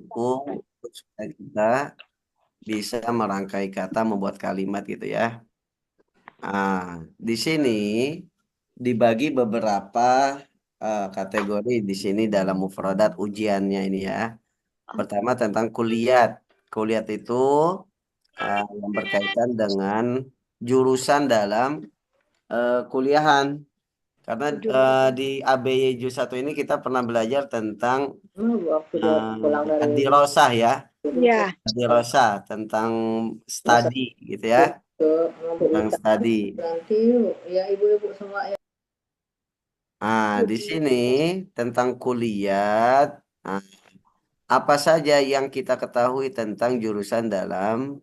buku supaya kita bisa merangkai kata, membuat kalimat gitu ya. Di sini dibagi beberapa kategori di sini dalam mufradat ujiannya ini ya. Pertama tentang kuliat. Kuliat itu yang berkaitan dengan jurusan dalam kuliahan. Karena di ABY Juz 1 ini kita pernah belajar tentang dirosah ya. Ya. Dirosah tentang study gitu ya. Tentang study. Ya ibu-ibu semua ya. Di sini tentang kuliah, apa saja yang kita ketahui tentang jurusan dalam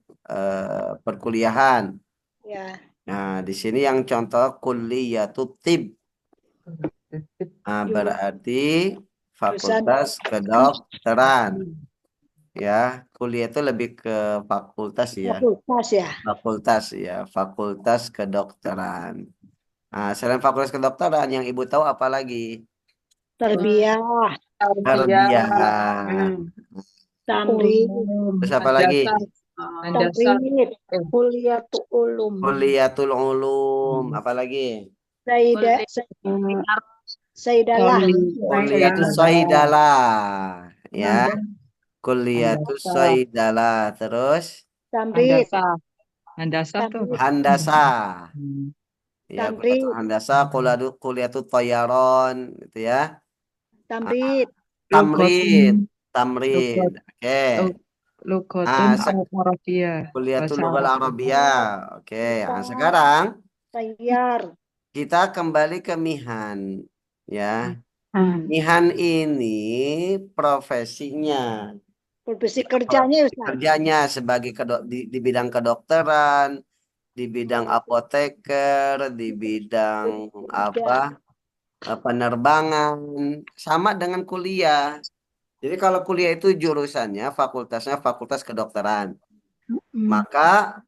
perkuliahan. Ya. Nah, di sini yang contoh kuliatul tib. Berarti fakultas kedokteran. Ya, kuliah itu lebih ke fakultas ya. Fakultas ya. Fakultas ya, fakultas kedokteran. Selain fakultas kedokteran, yang ibu tahu apa lagi? Tarbiyah, Tarbiyah. tamrin, Terus apa lagi? tamrin, kuliatul ulum, Kuliatul ulum. Apa lagi? Saidalah, Kuliatul saidalah. Ya, kuliatul saidalah. Terus tamrin, Handasa tuh. handasa. Ya, tamrin, handasa, kuliatul toyaron, gitu ya. tamrin, Tamrin, tamrin. Oke. Lughatun Ah, Arabiyah. Kuliatul Bahasa lughal Arab. arabiyah. Oke. Sekarang tayar, kita kembali ke Mihan. Ya. Hmm. Mihan ini profesinya, profesi kerjanya Ustaz. kerjanya sebagai di bidang kedokteran, di bidang apoteker, di bidang apa? Penerbangan, sama dengan kuliah. Jadi kalau kuliah itu jurusannya, fakultasnya fakultas kedokteran. Maka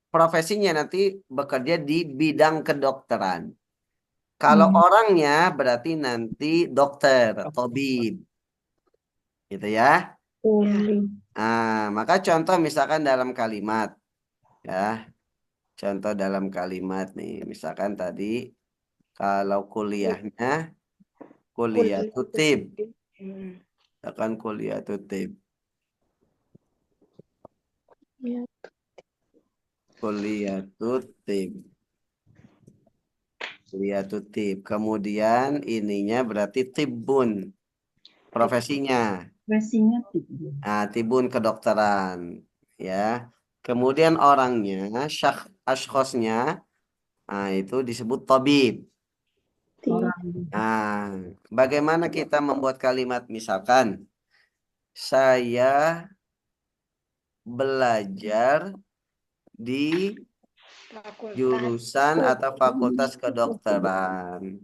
profesinya nanti bekerja di bidang kedokteran. Kalau orangnya berarti nanti dokter, tabib. Gitu ya. Maka contoh misalkan dalam kalimat. Ya, contoh dalam kalimat nih. Misalkan tadi kalau kuliahnya kuliah tutib. Misalkan kuliah tutib. Kuliah tutib. Kuliah tutib. Kemudian ininya berarti tibun. Profesinya. Profesinya tibun. Tibun kedokteran. Ya. Kemudian orangnya, ashkhosnya, itu disebut tabib. Bagaimana kita membuat kalimat misalkan saya belajar di jurusan atau fakultas kedokteran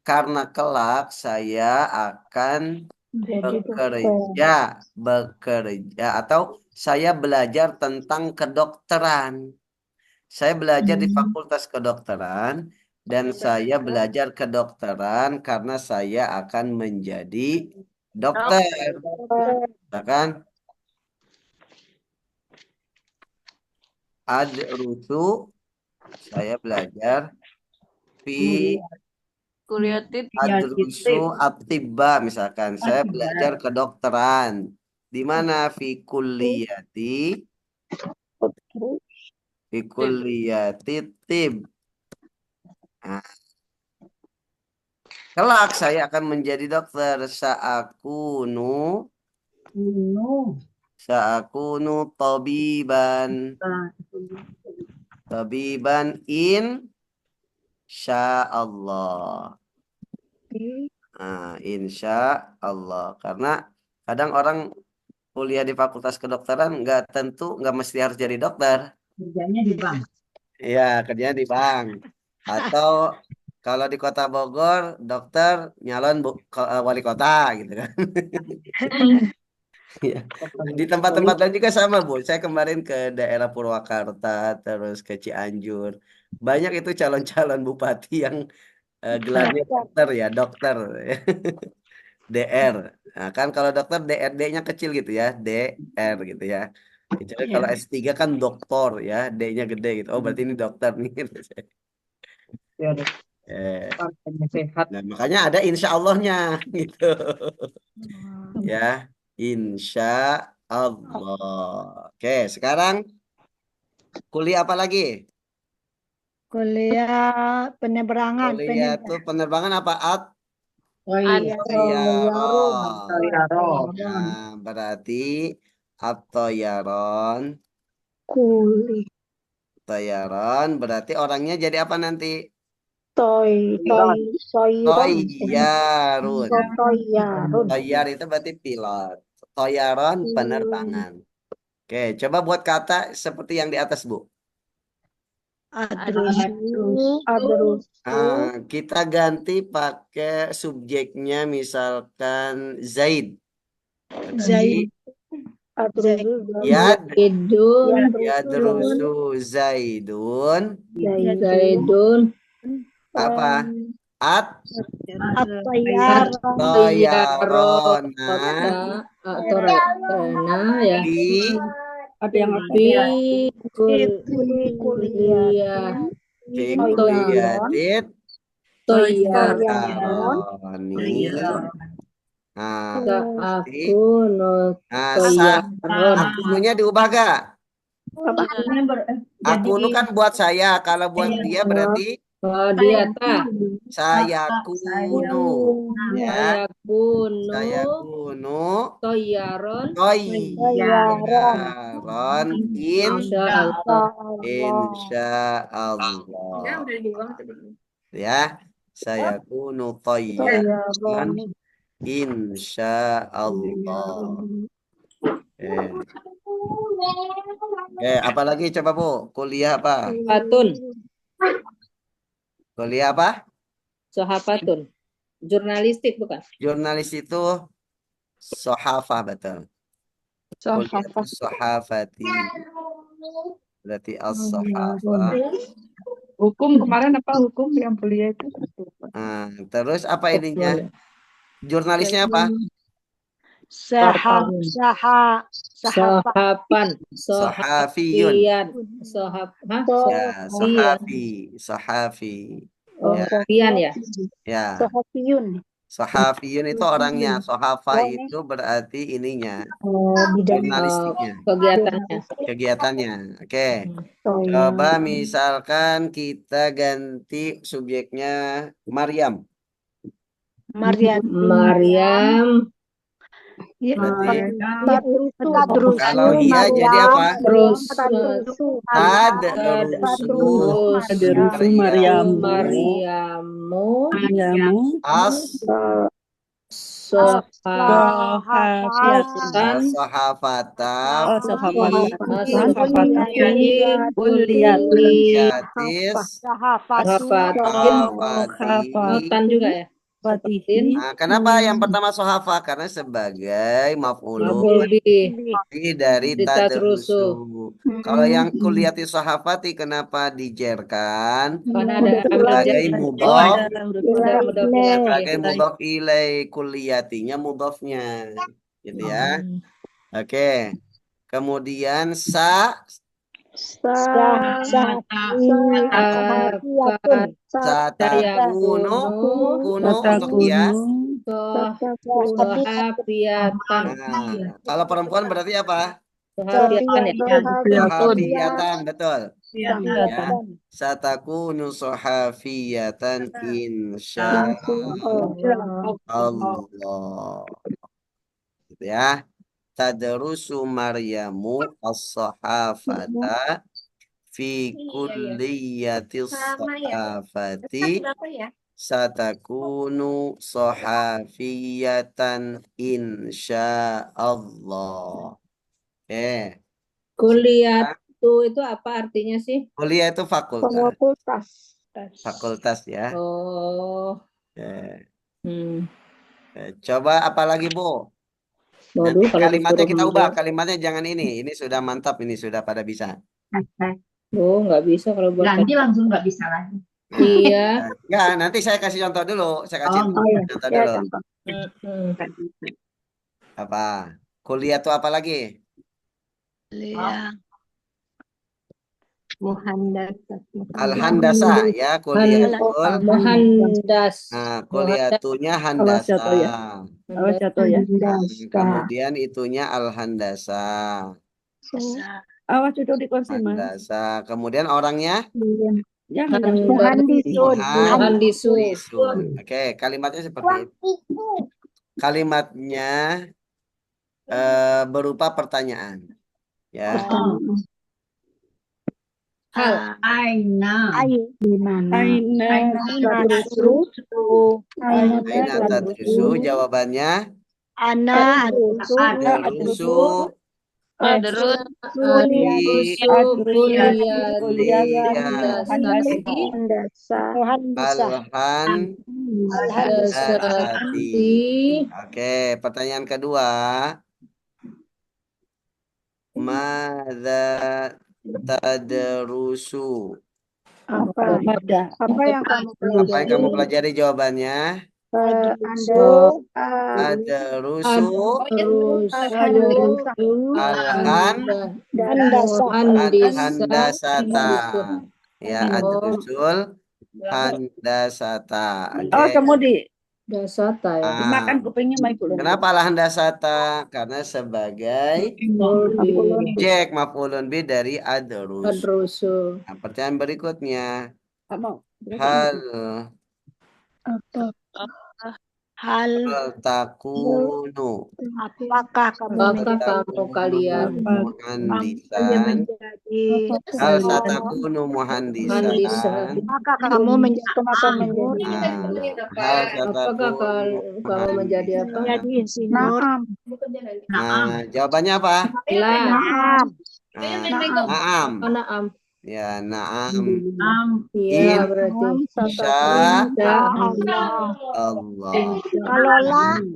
karena kelak saya akan bekerja atau saya belajar tentang kedokteran. Saya belajar di fakultas kedokteran dan saya belajar kedokteran karena saya akan menjadi dokter. Ya kan? Adrusu, saya belajar fi adrusu atibba misalkan. Saya belajar kedokteran. Di mana fi kulliyati tib. Nah, kelak saya akan menjadi dokter. Sa'akunu tabiban. Tabiban insya Allah. Insya Allah. Karena kadang orang kuliah di fakultas kedokteran nggak mesti harus jadi dokter. Kerjanya di bank. Iya, kerjanya di bank. Atau kalau di Kota Bogor, dokter nyalon wali kota gitu kan. Ya. Di tempat-tempat lain juga sama, Bu. Saya kemarin ke daerah Purwakarta, terus ke Cianjur. Banyak itu calon-calon bupati yang gelarnya dokter ya, dokter. DR. Nah, kan kalau dokter D-nya kecil gitu ya, DR gitu ya. Kecuali kalau S3 kan doktor ya, D-nya gede gitu. Oh, berarti ini dokter nih. Biar Eh, partainya sehat. nah, makanya ada insya Allahnya gitu. Ya, insya Allah. Oke, sekarang kuliah apa lagi? Kuliah penyeberangan, Kuliah itu penerbangan apa? Oh iya. Yarum. At-Tayyaron. Nah, berarti At-Tayyaron. Kuliah Tayyaron berarti orangnya jadi apa nanti? Toyarun. Toyarun. Toyar itu berarti pilot. Toyaron penerbangan. Oke, coba buat kata seperti yang di atas, Bu. Adrus. Kita ganti pakai subjeknya misalkan Zaid. Zaid. Yad, Idun, yadrusu Zaidun. Zaidun, Apa? At At-Tayyar. Toyarona Torena ya. di Ada yang Fi Kuliah. kuliatit Toyar. Taroni. Nah, berarti Aku no sah. Toyaron. Akunya diubah gak? Aku nu kan buat saya, kalau buat dia berarti Oh, dia ta. saya kuno. Ya, Aku no saya kuno. Toyaron. Toyaron Insyaallah. insya Allah. Ya, saya kuno toyaron insya Allah. Apalagi coba Bu? Kuliah apa? Patun, Kuliah apa? Sohafatun. Jurnalistik bukan? Jurnalis itu sohafah betul. Kuliah itu sohafati. Berarti as-sohafah. Hukum kemarin apa hukum yang kuliah itu? Terus apa ininya? Jurnalisnya apa? Sohapan, Sohafiyun. Ya, sohafi. Pian ya. Ya, sohafiyun itu orangnya. Sohafa itu berarti ininya. Jurnalistiknya. Kegiatannya. Oke. Coba misalkan kita ganti subjeknya Maryam. Maryam. Berarti kalau iya jadi apa? Tadrusu Maryamu as-sohafata kuliatis Notan juga ya. Kenapa yang pertama sohafa? Karena sebagai maf'ulun dari tadrusu. Kalau yang kuliati sohafati kenapa dijerkan? Sebagai mudhof. Sebagai mudhof ilai, kuliatinya mudhofnya. Gitu ya. Oke. Kemudian kuno untuk dia. Kalau perempuan berarti apa? Sohafiyatan, betul. Ya. Satakunu sohafiyatan insya Allah. Gitu ya. Tadrusu Maryamu as-sohafata fi kulliyatis sohafati satakunu sohafiyatan insya Allah. Kuliah itu apa artinya sih? Kuliah itu fakultas. Fakultas ya. Oh. Coba apa lagi Bu? Nanti kalimatnya kita ubah. Kalimatnya jangan ini. Ini sudah mantap. Ini sudah pada bisa. Oh, nggak bisa kalau buat ganti langsung nggak bisa lagi. Iya. Enggak, nanti saya kasih contoh dulu. Saya kasih contoh Ya, dulu. contoh. Mm-mm. Apa? Kuliah itu apa lagi? Kuliah. Al-handasa ya, kuliatul. Muhandas. Nah, Muhandas. kuliatunya Awas handasa. jatuh ya. Awas jatuh ya. Nah, kemudian itunya al-handasa. Awas duduk di kursi, Mas. Handasa. Kemudian orangnya Jangan Muhandisun. muhandisun. Oke, kalimatnya seperti itu. Kalimatnya berupa pertanyaan. Ya. Hal. Ayo. Di mana? Aina tadrusu. Aina Aina tadrusu, jawabannya Ana tadrusu Adrusu di kuliah kuliah Handasa. al-handasati. Dasati. Oke, pertanyaan kedua. Madza tadrusu? Apa yang kamu Apa yang kamu pelajari? pelajari jawabannya? Anda Tadrusu Terus al-han handasata. Ya, adrusul handasata. Oke. Oh, kemudi. Dasata ya. Ah, Dimakan kupingnya Mai Kulun. kenapa al-handasata? Karena sebagai objek maf'ulun bi dari adrus. Adrusu. Nah, pertanyaan berikutnya. Kamu. Hal hal takunu apakah kamu Apakah kamu kalian muhandisan? menjadi Hal satakunu muhandisan? Handisan? apakah kamu menjadi Hal Apakah satakunu kamu menjadi apa? menjadi insinyur? Nah, jawabannya apa? Lah. Naam. Apa naam? Ya, naam. Iya berarti. Insya Allah. Allah.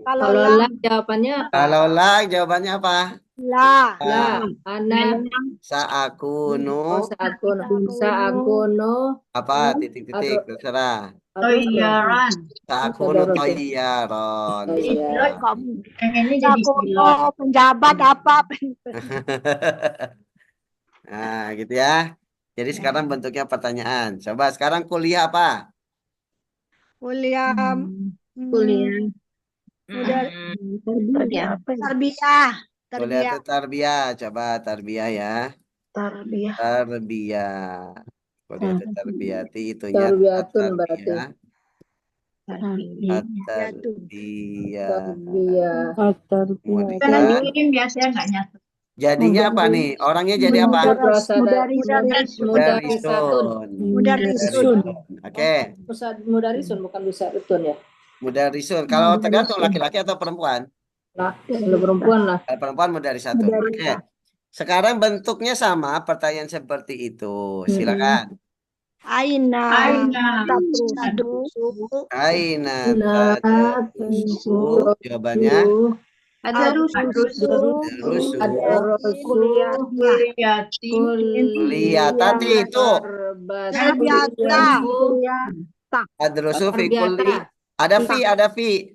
Kalau Lah jawabannya apa? Kalau la jawabannya apa? lah Lah. Anak. Saakunu Saakuno. apa titik-titik terserah. Saakunu toyaron. Iya. aku penjabat apa Nah, gitu ya. Jadi sekarang bentuknya pertanyaan. Coba sekarang kuliah apa? kuliah Kuliah. tarbiyah Kuliah itu tarbiyah. Coba tarbiyah ya. tarbiyah Tarbiyah. Kuliah itu tarbiyati itunya Tarbiyatun berarti. tarbiyah. Tarbiyah. Kemudian jadinya apa nih? Orangnya jadi apa? Mudarisun. Mudarisun. Oke. Mudarisun bukan Rusatun ya. Mudarisun. Kalau tergantung laki-laki atau perempuan. Lah, kalau perempuan lah. Kalau perempuan mudarisatun. Oke. Sekarang bentuknya sama, pertanyaan seperti itu. Silakan. Aina tadrusu Aina tadrusu. Jawabannya tadrusu. Kuliatati itu. Tadrusu fi kulli. Ada fi.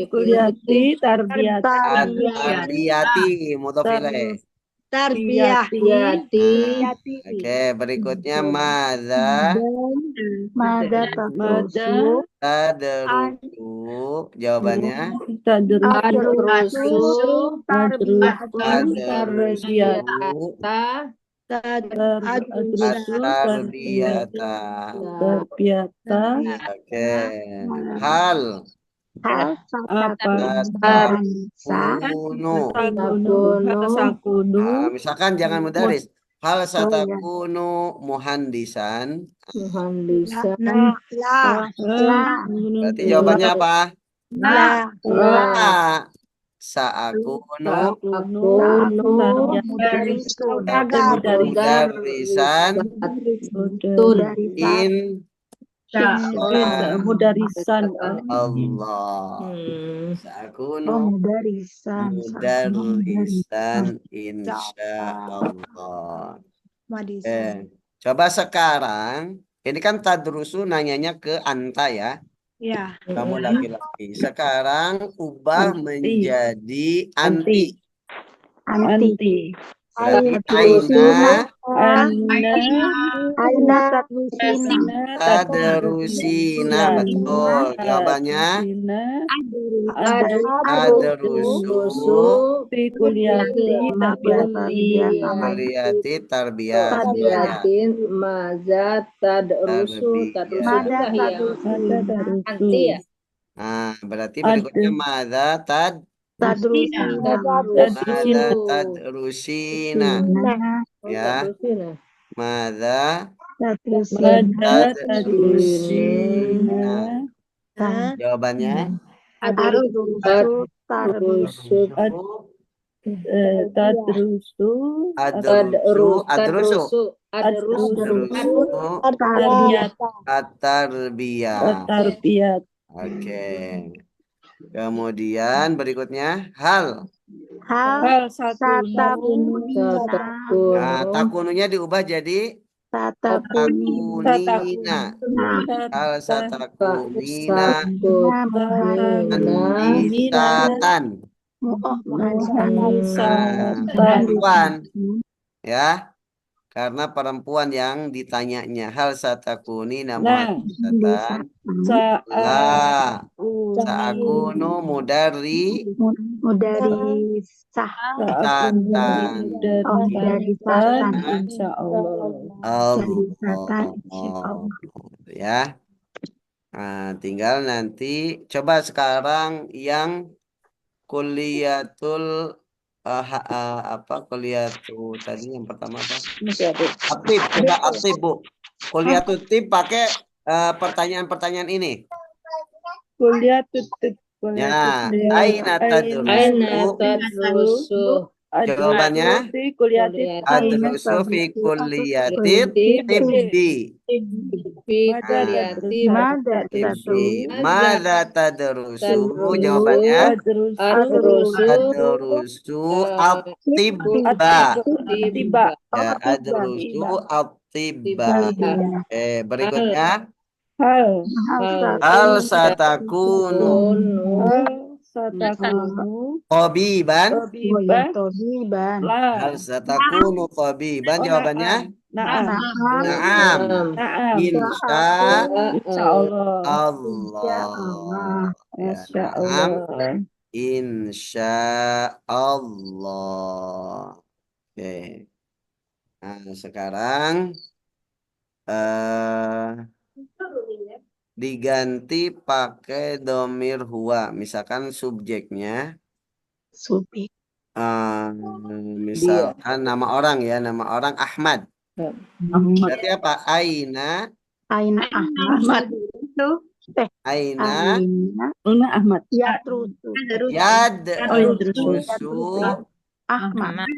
Kuliati Tarbiyati mudhof ilaih. Tarbiyati. Oke, berikutnya madza tadrusu. Jawabannya Tadrusu. tarbiyata. Oke. Hal satakunu. Nah, misalkan jangan mudaris. Hal satakunu muhandisan. Berarti jawabannya apa? Sa'akunu mudarisan in Mudarisan. Allah. Hmm. Sakunu Mudarisan. mudarrisan insya Allah. Coba sekarang, ini kan tadrusu nanyanya ke anta ya, Ya. kamu laki-laki. Sekarang ubah menjadi anti. Anti. Berarti Aina tadrusina. tadrusina, betul. Jawabannya tadrusu kuliati tarbiyah. Tabiatin maza tadrusu. Tadrusu itu Mada kah yang tadrusina. anti ya? Nah, berarti berikutnya madza Tadrusina. tadrusina. Ya, Tadrusina. madza Tadrusina. tadrusina. Jawabannya Tadrusu Tadrusu. adrusu at-tarbiyah. Oke. Kemudian berikutnya hal. Nah, takununya diubah jadi takunina. Hal satakunina muhandisatan. Perempuan ya, karena perempuan yang ditanyanya hal satakunina muhandisatan. La sa'akunu mudarrisatan. Allah. Ya. Nah, tinggal nanti coba sekarang yang kuliatul kuliatul tadi yang pertama apa? Atib, coba atib, Bu. Kuliatul tib pakai pertanyaan-pertanyaan ini. Ya, aina tadrusu. Jawabannya adrusu fi kuliatit tibbi. Mada tadrusu. Jawabannya adrusu at-tibba. Ya, adrusu at-tibba. Berikutnya hal satakunu qabiban. Hal satakunu qabiban. Jawabannya na'am. Insya Allah. Ya, na'am. Insya Allah. Oke. Nah, sekarang diganti pakai domir huwa. Misalkan subjeknya misalkan nama orang ya, nama orang Ahmad. Berarti apa? Aina Ahmad. Aina Ahmad. yadrusu Ahmadu.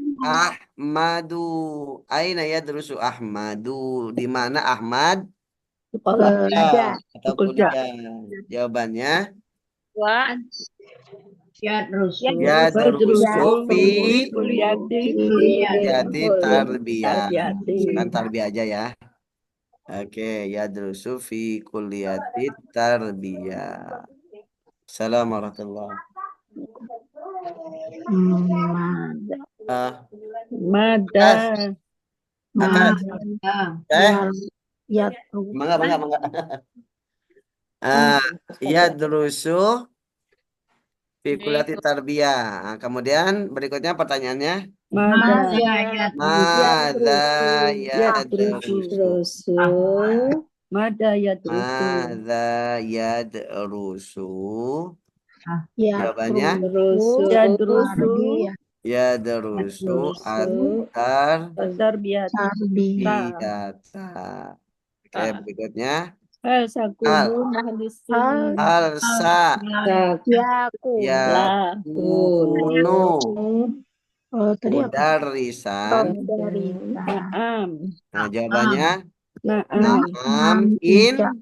Aina yadrusu Ahmadu. Di mana Ahmad Kuliah. atau kuliah? Jawabannya yadrusu fi kuliati tarbiyah. Kan tarbiyah aja ya. Oke, yadrusu fi kuliati tarbiyah. Assalamualaikum warahmatullahi yadrusu fi kuliati tarbiyah. Nah, kemudian berikutnya pertanyaannya Madza yadrusu. Jawabannya yadrusu at-tarbiyata. Oke, berikutnya hal sa yakunu mudarrisan. Nah, jawabannya Naam, Insya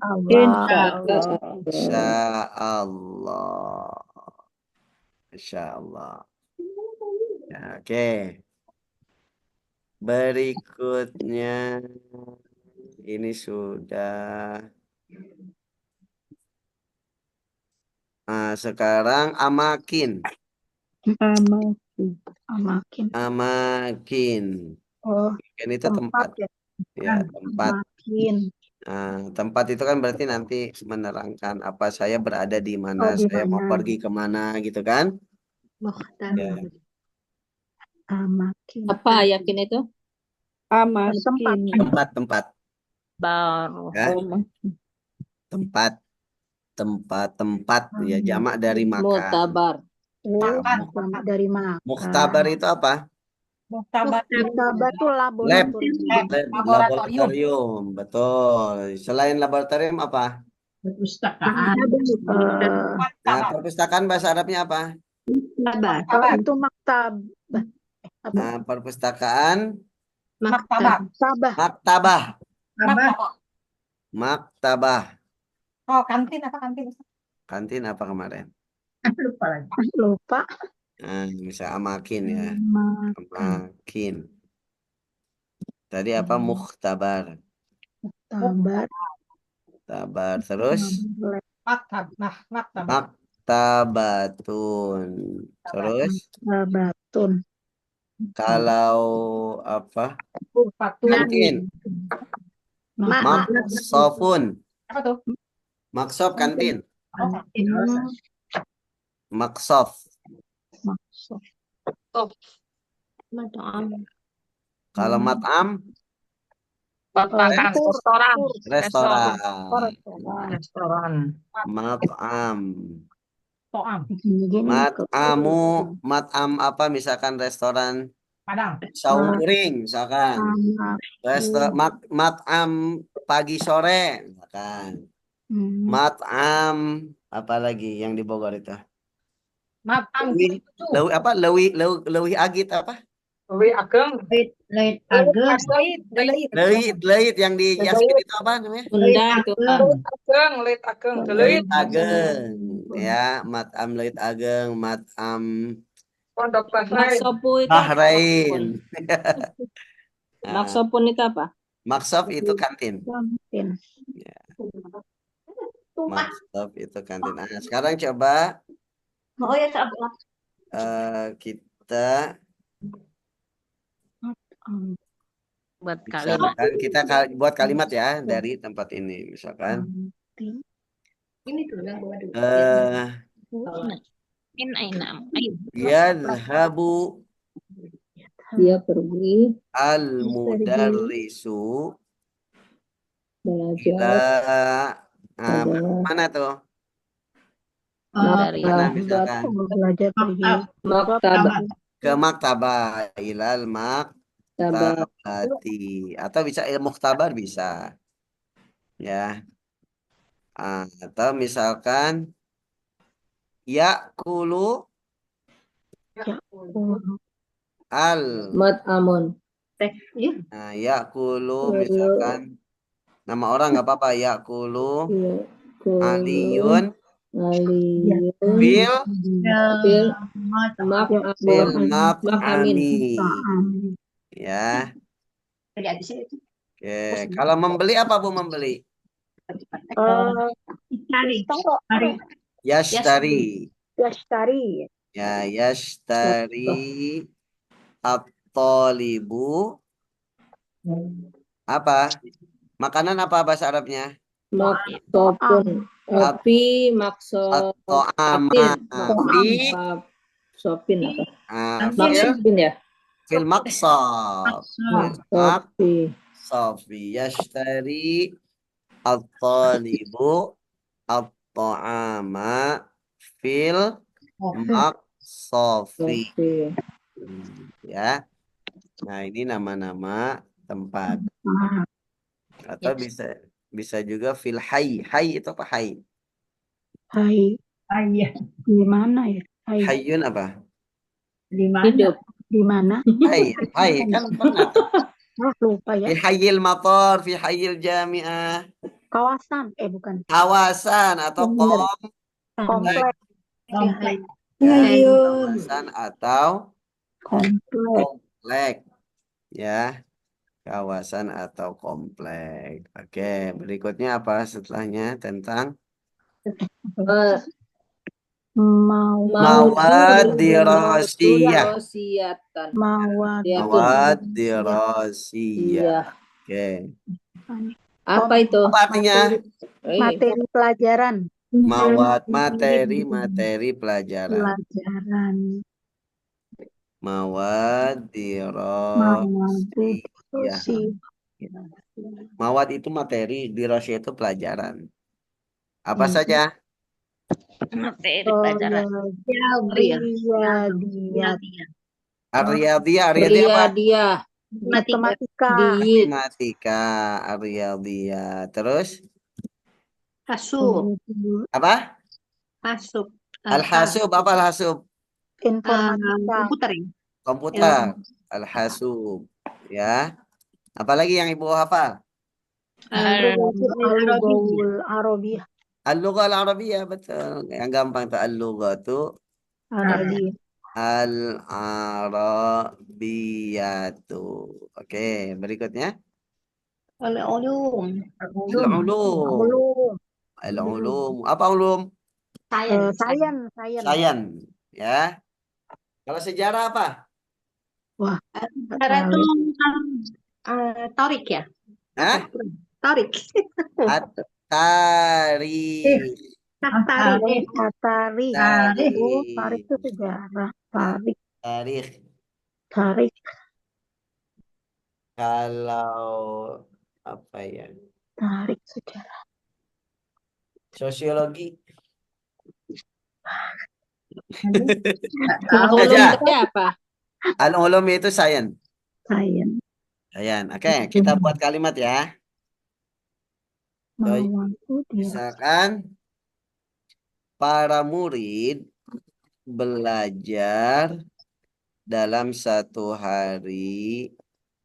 Insya Allah. Allah. Insya Allah. Ya, oke. Berikutnya ini sudah. Nah, sekarang amakin. Amakin. Oh, Kan itu tempat. ya. Ya, tempat. Amakin. Nah, tempat itu kan berarti nanti menerangkan apa saya berada di mana, Oh, di saya mau mana? pergi kemana gitu kan? Mukhtar. Ya. Amakin. Apa yakin itu? Tempat. Tempat. Baru. Ya. Tempat. Ya, jamak dari makan. Mutabar. Dari makan. Mukhtabar itu apa? Mukhtabar itu Lab. Laboratorium. Betul. Selain laboratorium apa? Perpustakaan. Nah, perpustakaan bahasa Arabnya apa? Itu maktab. Nah, perpustakaan Maktabah. maktabah. Oh, kantin apa kantin? Kantin apa kemarin? Lupa. Nah, bisa amakin ya. Amakin. Tadi apa? Mukhtabar. Tabar. Terus Maktab. maktabatun. Terus Batun. kalau apa? Kantin. Maksofun. Apa tuh? Maksof kantin. Maksof. Kalau mat'am restoran. Mat'am. Mat'am apa misalkan restoran Padang. sauring misalkan. Mat'am pagi sore misalkan. Mat'am apa lagi yang di Bogor itu? Matam. Lewi agit apa? Lewi Ageng. Leit yang di Yasin itu apa namanya? Bunda itu Ageng, Leit Ageng. Leit Ageng. Ya, mat'am Leit Ageng, mat'am Pondok Maksopu itu Bahrain. Maksopun itu apa? Maksof itu kantin. Ya. Maksof itu kantin. Nah, sekarang coba kita Buat misalkan kita buat kalimat ya dari tempat ini misalkan Ini tuh yang bawa dulu. yadhabu dia pergi al-mudarrisu belajar mana tuh? dari Mana misalkan belajar pergi maktabah ke maktabah ilal maktabati atau bisa mukhtabar bisa ya. Atau misalkan yakulu al mat'amun yakulu misalkan nama orang nggak apa-apa yakulu aliyun fil mak'ami ya. Oke, kalau membeli apa Bu membeli? Yashtari. Ya, yashtari at-talibu apa? Makanan apa bahasa Arabnya? maksopun api maksopin apa? Maksopin ya? Fil maqsab. Sofi yashtari at-talibu at-ta'ama fil maqsafi. Ya. Nah, ini nama-nama tempat. Atau bisa juga fil hayy. Hayy itu apa hayy? Di mana ya? Hayyun apa? Hidup Di mana? Hayy kan pernah. lupa ya. Fi hayyil matar, fi hayyil jami'ah. Kawasan. Bukan. Kawasan atau Bener. Komplek. Komplek. ya, Ayun. kawasan atau Komplek. komplek. Ya, kawasan atau komplek. Oke, berikutnya apa setelahnya tentang Eh, mawad dirasiyah. dirosiyatan. Mawad. Mawad dirasiyah. Iya. Oke. Apa itu? Apa artinya? Materi pelajaran. Mawad materi pelajaran. Pelajaran. Mawad Mawad dirasiyah. Mawad itu materi, dirasiyah itu pelajaran. Apa saja? Materi pelajaran. Ar-riyadiyah apa? Riyadiyah. Matematika. Matematika, ar-riyadiyah. Terus Hasub. apa? Hasub. Al-hasub, apa al-hasub? Informatika. Komputer ya. Komputer. Al-hasub. Ya. Apalagi yang Ibu hafal? Al-Lughawul Arabiyah. Al-lughah al-arabiyah, betul. Yang gampang itu al-lughah itu Arabiyah. al-arabiyatu. Oke, berikutnya. Ulum. Al-ulum. Al-ulum. Apa ulum? Sains. Sains. Ya. Kalau sejarah apa? Sejarah itu Torik ya. Hah? Torik. At-tarikh. Tarik. Tarik. Tarik itu sejarah. Tarik. Tarikh. Kalau apa ya? Tarik sejarah. Sosiologi. Al-ulum Saja. itu apa? Al-ulum itu sains. Sains. Oke, kita buat kalimat ya. Misalkan para murid belajar dalam satu hari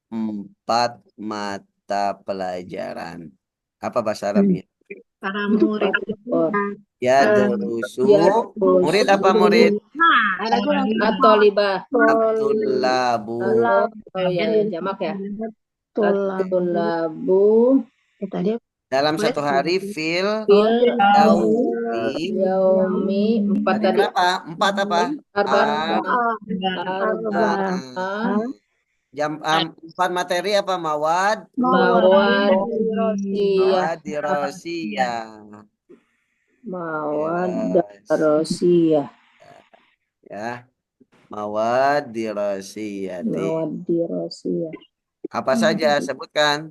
4 mata pelajaran. Apa bahasa Arabnya? Para murid. Ya, durusu. Murid apa murid? At-thalibah. At-tullabu. Oh ya, jamak ya. At-tullabu. Dalam satu hari fil Fil yaumi. yaumi. 4 Tadi tadi. berapa? 4 apa? Jam 4 materi apa? Mawad dirosiyah. Mawadarosiyah. Ya. Mawad dirosiyati. Mawadirosiyah. Apa saja sebutkan?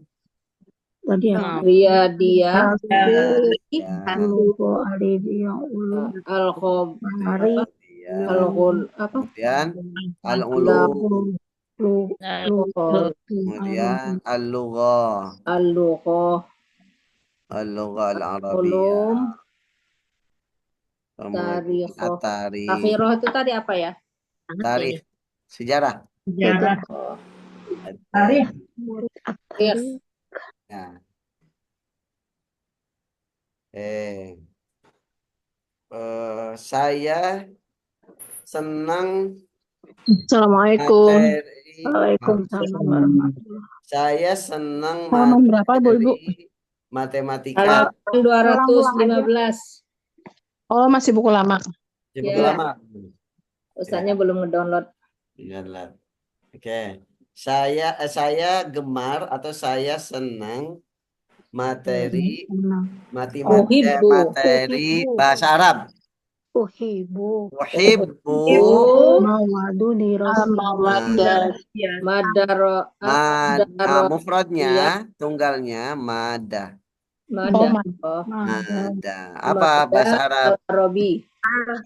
Riyadiyah. Kemudian al-ulum. Kemudian al-lughah. Al-lughah al-arabiyah. Kemudian at-tarikh. Akhirah itu tadi apa ya? Tarikh. Sejarah. Tarikh. Ya. Saya senang Assalamualaikum. materi. Waalaikumsalam. Saya senang Halaman berapa, Ibu? matematika. 215. Oh, masih buku lama. Buku Ya. lama. Ustaznya belum ngedownload. Oke. Saya gemar atau saya senang materi materi bahasa Arab. Uhibbu. Mawadu mufradnya, tunggalnya madah. Madah. Apa bahasa Arab? Arabi.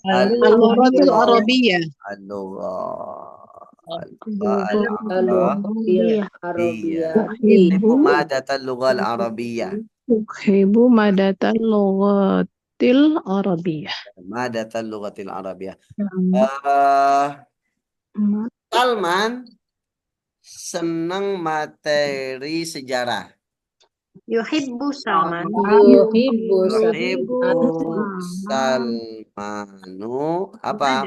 Al-lughatul arabiyyah. Uhibbu madatal lughal arabiyyah. Uhibbu madatal lughatil arabiyyah. Madatal lughatil arabiyyah. Salman senang materi sejarah. Yuhibbu Salman. Yuhibbu Yuhibbu Salman. Salmanu apa?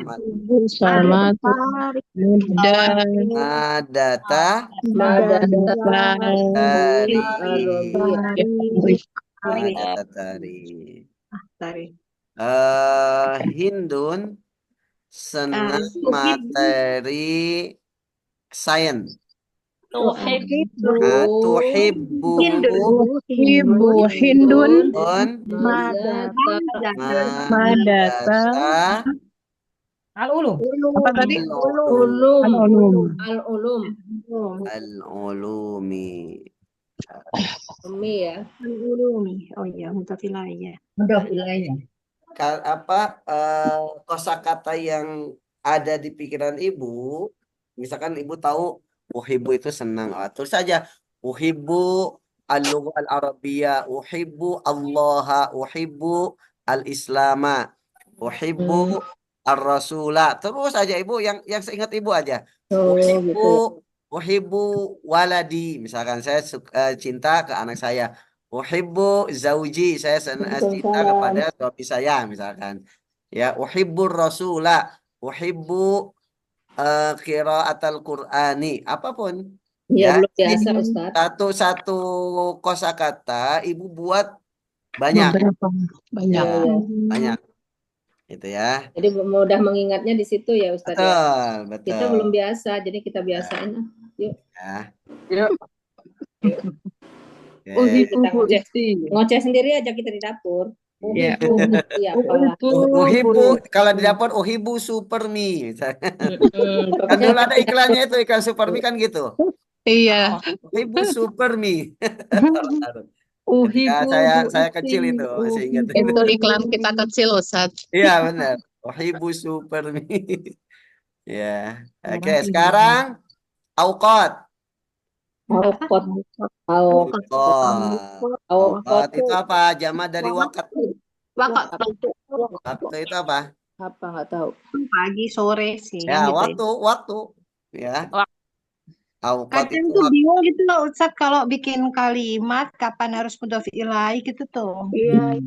Salmat Tarik. muda Madata Madata tari. Arabiyah. Madata tari. Tarik. Hindun senang Yuhibbu. materi sains. Tuhibbu. Tuhibbu ibu Hindun Mazata Madata Al-ulum. apa tadi? Ulum. Al-ulum. Al-ulum. Al-ulumi. Umi ya. Ulumi. Oh iya, mutafilah ya. Mudah wilayahnya. Kosakata yang ada di pikiran ibu, misalkan ibu tahu uhibbu itu senang, terus saja uhibbu al-lugha al-arabiyyah, uhibbu Allah, uhibbu al-islama, uhibbu ar-rasula, terus aja ibu yang seingat ibu aja. Oh, gitu ya. Uhibbu waladi, misalkan saya cinta ke anak saya. Uhibbu zauji, saya cinta kepada suami saya misalkan. Ya, uhibbur rasula, uhibbu qiraatal Qur'ani, apapun. Ya, Ya, belum jadi biasa Ustadz. satu-satu kosakata ibu buat banyak. Beberapa banyak. Iya, iya. Banyak. Itu ya. Jadi mudah mengingatnya di situ ya Ustadz ya. Betul, Kita belum biasa, jadi kita biasain. Yuk. Ya. Yuk. Oke. Kita ngoceh sendiri aja kita di dapur. Ya. Iya, apalah. Uhibbu, kalau di dapur uhibbu supermi. Kan dulu ada iklannya itu, iklan supermi kan gitu. Iya. Uhibbu supermi. Ketika Uhibbu saya kecil itu masih ingat. Itu iklan kita kecil, Ustadz. Iya benar. Uhibbu supermi. Ya. Oke, sekarang auqat. Aukot. Auqat itu apa? Jama dari wakat. Waktu Waktu itu apa? Apa nggak tahu. pagi sore Ya, siang gitu ya. waktu. Ya. Auqat Kadang itu tuh waktu. bingung gitu loh Ustaz kalau bikin kalimat kapan harus mudhof ilaih gitu tuh. Iya,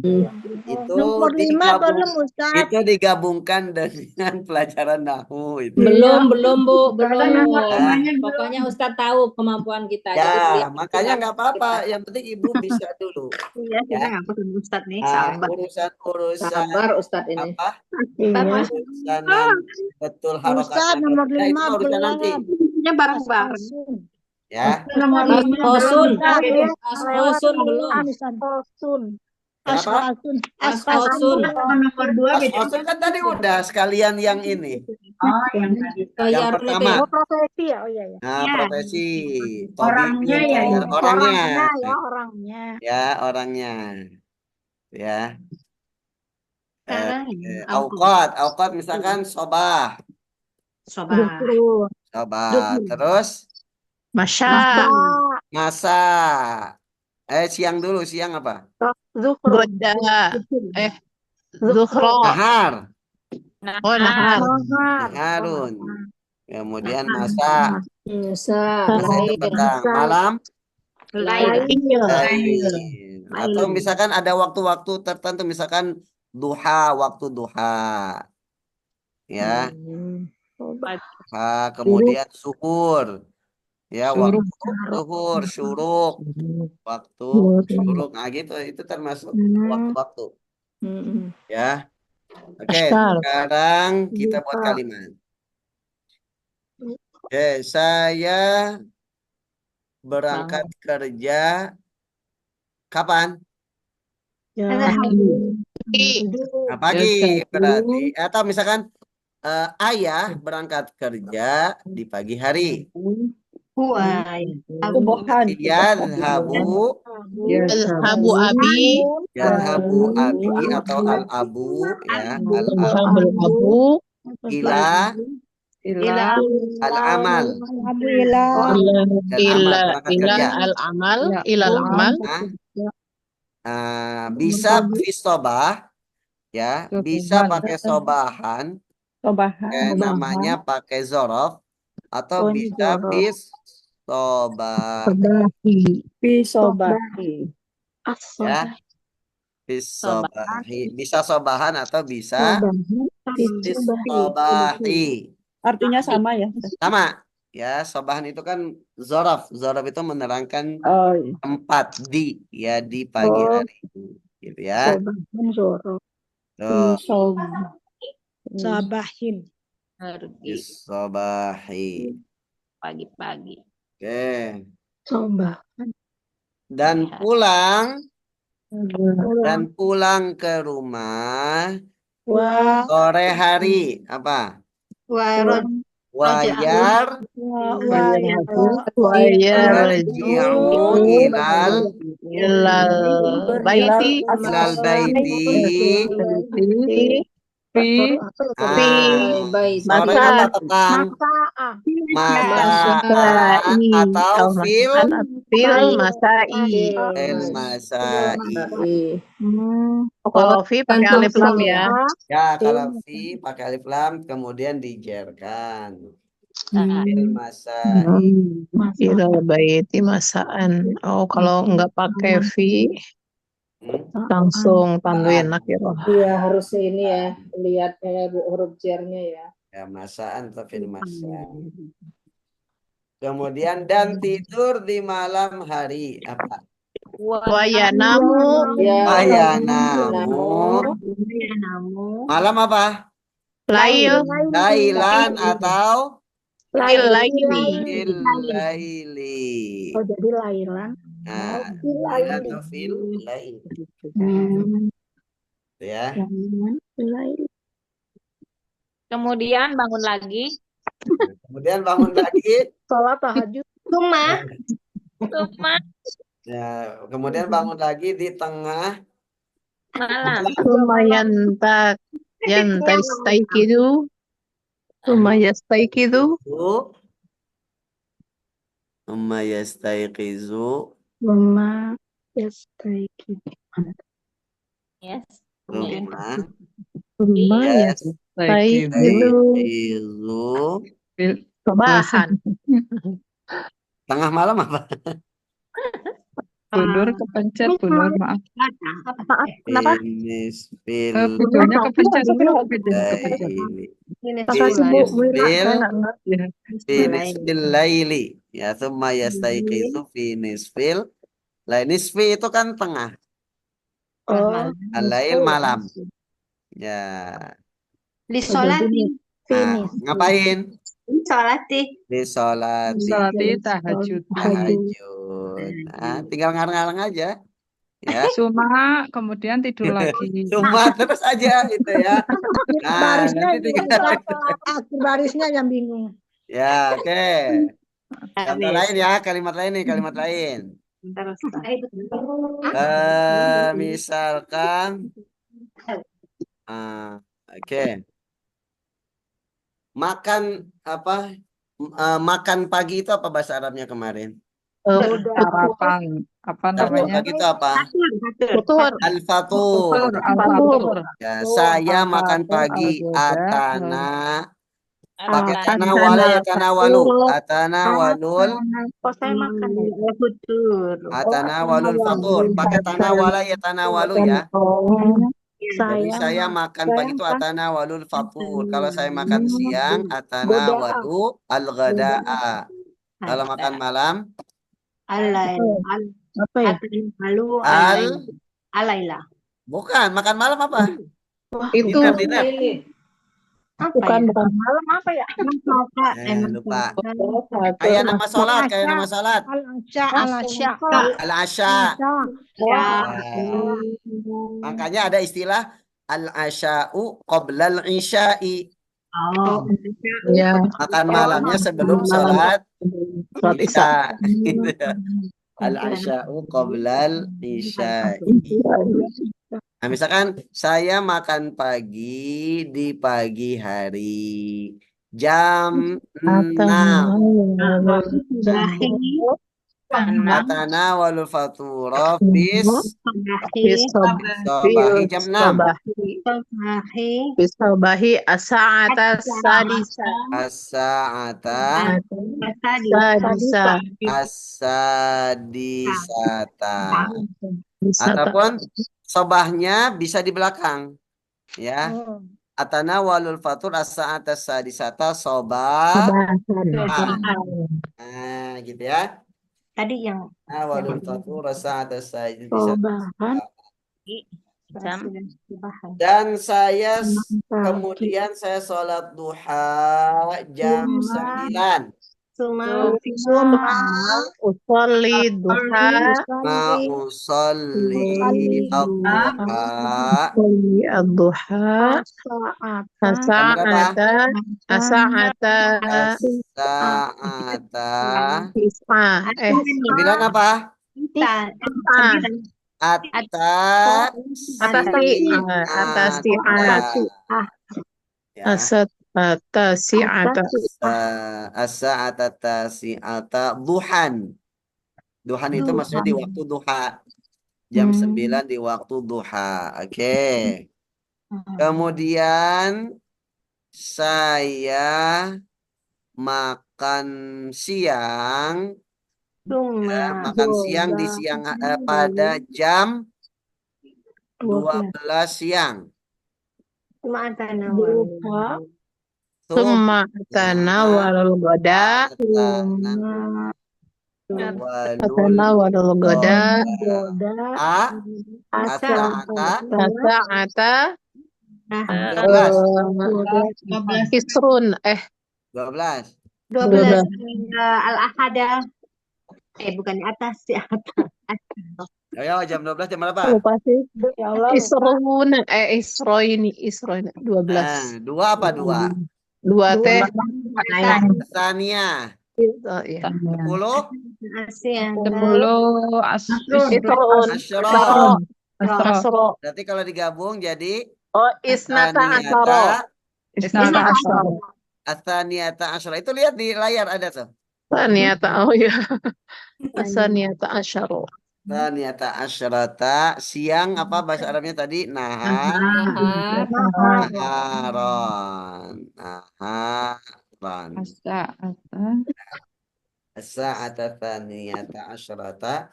Itu Nomor 5 belum Ustaz. itu digabungkan dengan pelajaran nahwu itu. Belum, Bu. Belum. namanya belum. Pokoknya Ustadz tahu kemampuan kita. Jadi Ya, beliau makanya tinggal nggak apa-apa. kita. Yang penting ibu bisa dulu. Iya, kita Ya. ngapain Ustaz nih, Ah, sabar. urusan Sabar Ustadz ini. apa? Iya. Urusan betul Ustaz harokatnya nomor kerja, itu 5 urusan nanti. Ini bareng-bareng. Ya. Nomor Ashosun. belum. Ashosun belum. Kenapa? Ashosun. Nomor 2 beda. Ashosun kan tadi udah sekalian yang ini. Oh, yang tadi. Yang Kayak pertama. Profesi ya. Oh iya ya. Nah, Iya. profesi. Orangnya Tobi, ya. orangnya. Orangnya. Ya, orangnya. Ya. Sekarang Auqat misalkan sobah. Sobah. Sobah. Terus Masya. masa. Siang dulu, siang apa? Goda. Zuhro. Nahar. Oh, nahar. Naharun. Kemudian masa. Musa. Masa itu petang. Malam. Lain. Lain. Atau misalkan ada waktu-waktu tertentu, misalkan duha, waktu duha. Ya. Kemudian suhur. Ya, waktu zuhur, syuruk. Waktu syuruk. Nah, gitu. Itu termasuk waktu-waktu. Ya. Oke, sekarang kita buat kalimat. Oke, saya berangkat kerja kapan? Nah, pagi berarti. Atau misalkan ayah berangkat kerja di pagi hari. Yadhabu Abu Abi. Yadhabu abi atau al-abu ya. Al Abu. Ila al-amal. Ila al-amal. Ila al-amal. Bisa fisobah ya, bisa pakai sobahan, namanya pakai zorof atau bisa bis Sobah. Sobahi. Bisobahi. Ya. Sobahan. Bisobahi. Bisa sobahan atau bisa bisobahi. Artinya sama ya? Sama. Ya, sobahan itu kan zorof. Zorof itu menerangkan Oh, iya. tempat di, ya, di pagi hari. Gitu ya. Tuh, Sabahin. bisobahi. Pagi-pagi. Oke. Coba. Dan Lihat. pulang ke rumah Wah. sore hari. Apa? Warod Wayar yarji'u ilal Ilal baiti. baiti. Fi Sore Masa apa petang? Masaan atau fil masai. masai. Kalau fi pakai alif lam ya. Ya, kalau fi pakai alif lam kemudian dijerkan. Fil masai. Ilal baiti masaan. Oh, kalau nggak pakai fi langsung tanwin nakirah. Iya harus ini ya, lihat huruf jernya ya. Ya, masaan atau fil masai. Kemudian dan tidur di malam hari. Apa? Wayanamu Ayanamu. Malam apa? lail Lailan atau laili. laili. Jadi lailan. Nah, lailan atau fil lail. Gitu ya. Kemudian bangun lagi. Kemudian bangun lagi. Sholat tahajud. Suma Cuma Ya, kemudian bangun lagi di tengah malam. Lumayan tak yantastaikidu yastaikidu itu. Umma yastaiqizu. Mama yastaiki. Yes. Umma yastaikidu yastaiqizu. sobahan. Tengah malam apa? bunur kepencet bunur maaf. Kenapa? Nisfil Videonya kepencet. Videonya kepencet. laili. Makasih Bu Wira, saya Nisfil nggak ngerti. Ya. fi nisfil laili. Ya, thumma yastaiqizu fi nisfil laili. Nisfi itu kan tengah. Oh, Al-lail malam. Ya. Lisolati Nah, ngapain? Lisolati Disolati. Salati tahajud. Tahajud. Nah, tinggal ngarang-ngarang aja. Ya. Suma kemudian tidur lagi. Cuma terus aja itu ya. Nah, nanti tinggal. akhir barisnya yang bingung. Ya, oke. Contoh lain ya, kalimat lain nih, kalimat lain. Misalkan, oke. Makan apa? Makan pagi itu apa bahasa Arabnya kemarin? Sarapan. Apa Makan namanya? pagi itu apa? Futur. Al-fatur. Al-fatur. Ya, saya makan pagi. Atana. Pakai tanawala ya tanawalu. Atanawalul. Kok saya makan ya? Atanawalul fatur. Pakai tanawala ya tanawalu ya. Jadi saya makan pagi itu atanawalul fatur. Kalau saya makan siang atanawalu al-ghada'a. Kalau makan malam Apa ya? Alaila. bukan makan malam apa? Itu Dinner. Bukan malam apa ya? Lupa. Kayak nama sholat, Al-Asya. Al-asya. Ya. Makanya ada istilah al-asya'u qoblal isya'i. ya Makan malamnya sebelum sholat sholat isya. isya. Gitu ya. Al-asya'u qoblal isya'i. Nah, misalkan saya makan pagi di pagi hari jam 6. Atanawalul fatura fis Sobahi. sobahi jam 6. Sobahi. Bisabahi as-sa'ata sadisa. As-sa'ata Asadi. Sadisa. as-sadisata. Bisata. Ataupun sobahnya bisa di belakang. Ya. Atanawalul fatur as-sa'ata sadisata sobahan. Nah, gitu ya. Tadi yang Awalul fatur as-sa'ata sadisata. Sobahan. Jam. Sobahan. Dan saya kemudian saya sholat duha jam 9. Suma. Usolli duha. Ma usolli ad-duha Usolli ad-duha. jam berapa? As-sa'ata. As-sa'ata Tis'a. 9 apa? Atas ya. As-sa'ata. As-sa'ata tasi'ata duhan. Duhan itu maksudnya di waktu duha. Jam 9 di waktu duha. Oke. Kemudian saya makan siang. Makan siang di siang pada jam 12 siang. Summa tanawalul ghada. Tanawalul ghada. As-sa'ata. 12. Isrun. 12. 12 al-ahada. Bukan di atas, di atas. Ayo jam 12 jam berapa? Lupa sih. Isrun. Isroini. 12. Dua apa dua? 2 teh. Sania. Oh, iya. 10. 10 Isrun. Asyara. Asro. Berarti kalau digabung jadi Oh, isnata asaro. Asaniyata asyara. Itu lihat di layar ada tuh. Saniyata. Oh ya. Saniyata asyaro. Asaniyata asyarata. Siang apa bahasa Arabnya tadi? Naharon. As-sa'ata tsaniyata asyarata.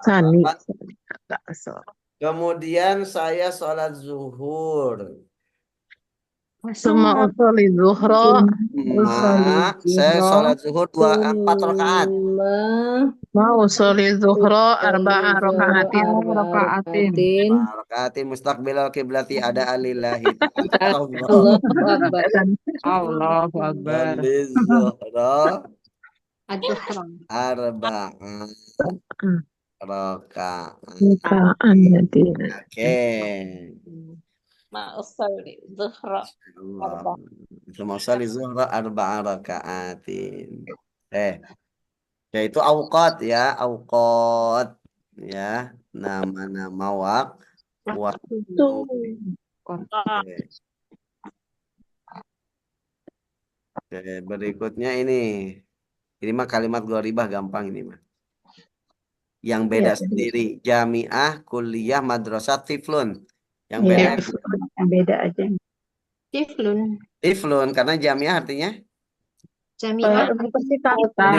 Saniyata asaro. Kemudian saya sholat zuhur. Summa usolli zuhra. Saya sholat zuhur 4 rakaat. Ma usolli zuhra arba'a raka'atin. Rakaatin mustaqbilal kiblati ada alillahi ta'ala. Allahu Akbar. Allahu Akbar. Zuhra Ad-duhra. arba'an rakaat. Oke. Ma'usolli zuhra. Allah. Summa sholli zuhra arba'a rakaatin. Yaitu auqat ya, auqat ya, nama-nama waktu. Oke, berikutnya ini mah kalimat gharibah gampang ini mah. Yang beda sendiri, jamiah, kuliah, madrasah, tiflun. Yang beda Beda aja. tiflun karena jamiah artinya Jami'ah.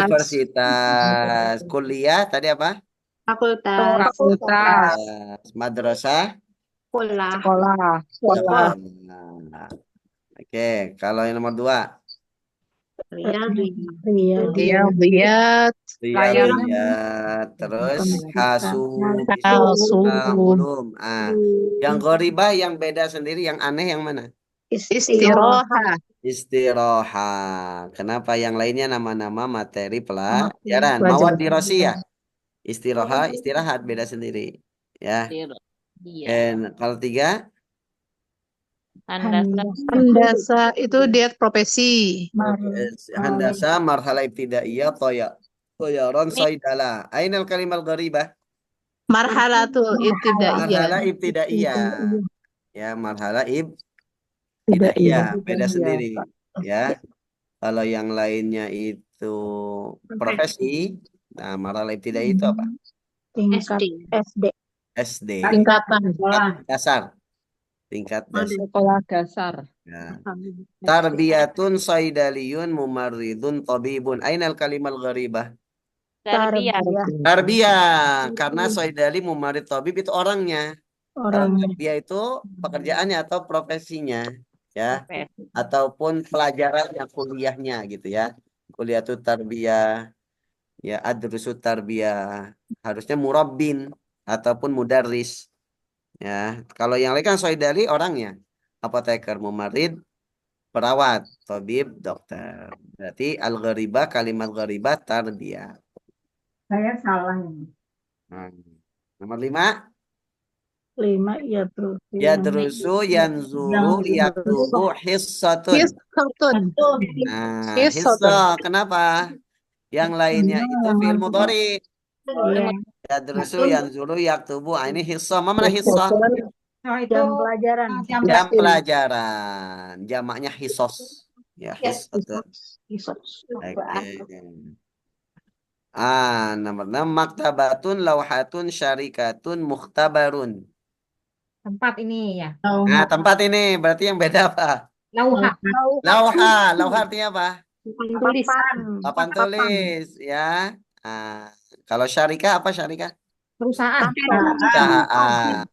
universitas. Kuliah tadi apa? Fakultas. Madrasah. Sekolah. Sekolah. Oke, kalau yang nomor 2. Riyadiyat. Terus ulum. Yang gharibah yang beda sendiri, yang aneh yang mana? Istirahat. Kenapa yang lainnya nama-nama materi pelajaran? Mawad dirasiyah. Istirahat beda sendiri. Ya. Dan kalau 3? Handasa itu diet profesi. Handasa marhala ibtidaiyah toyaron saydala. Ainal kalimal gharibah? Marhalatul Marhala ibtidaiyah. ibtidaiyah. Ya, marhala ibtidaiyah beda sendiri ya. Kalau yang lainnya itu profesi, Nah, marhalah ibtidaiyah itu apa? Tingkat SD. SD. SD. Tingkatan. Tingkat dasar. Tingkat dasar. Sekolah dasar. Ya. Tarbiyatun saidaliyun mumarridun tabibun. Ainal kalimal gharibah? Tarbiyah. Tarbiyah. Karena saidali mumarid tabib itu orangnya. Kalau Orang tarbiyah itu pekerjaannya atau profesinya. Ya. Profesi. Ataupun pelajarannya, kuliahnya gitu ya. Kuliah itu tarbiyah. Ya, adrusu tarbiyah. Harusnya murabbin ataupun mudarris. Ya, kalau yang lain kan saidali orangnya. Apoteker, mumarid, perawat, tabib, dokter. Berarti al-gharibah, kalimat gharibah tarbiyah. saya salah ini. Nah, nomor 5. 5 ya terus. Yadrusu, yanzuru, yaktubu, hissatun. Hissatun. Nah, Hissatun. hissa. Kenapa? Yang lainnya itu fi'il mudhari. Iya. Yadrusu, yanzuru, yaktubu. Ah, ini hissa. Mana hissa? Jam pelajaran. Jam pelajaran. Jamaknya hisos. Ya, hissatun. Oke. Nomor 6. Maktabatun, lauhatun, syarikatun, mukhtabarun. Tempat ini ya. Nah, tempat ini berarti yang beda apa? Lauha. Lauha. Lauha artinya apa? Tulisan. Papan tulis, ya. Ah, kalau syarikah apa syarikah? Perusahaan. Perusahaan. Ah,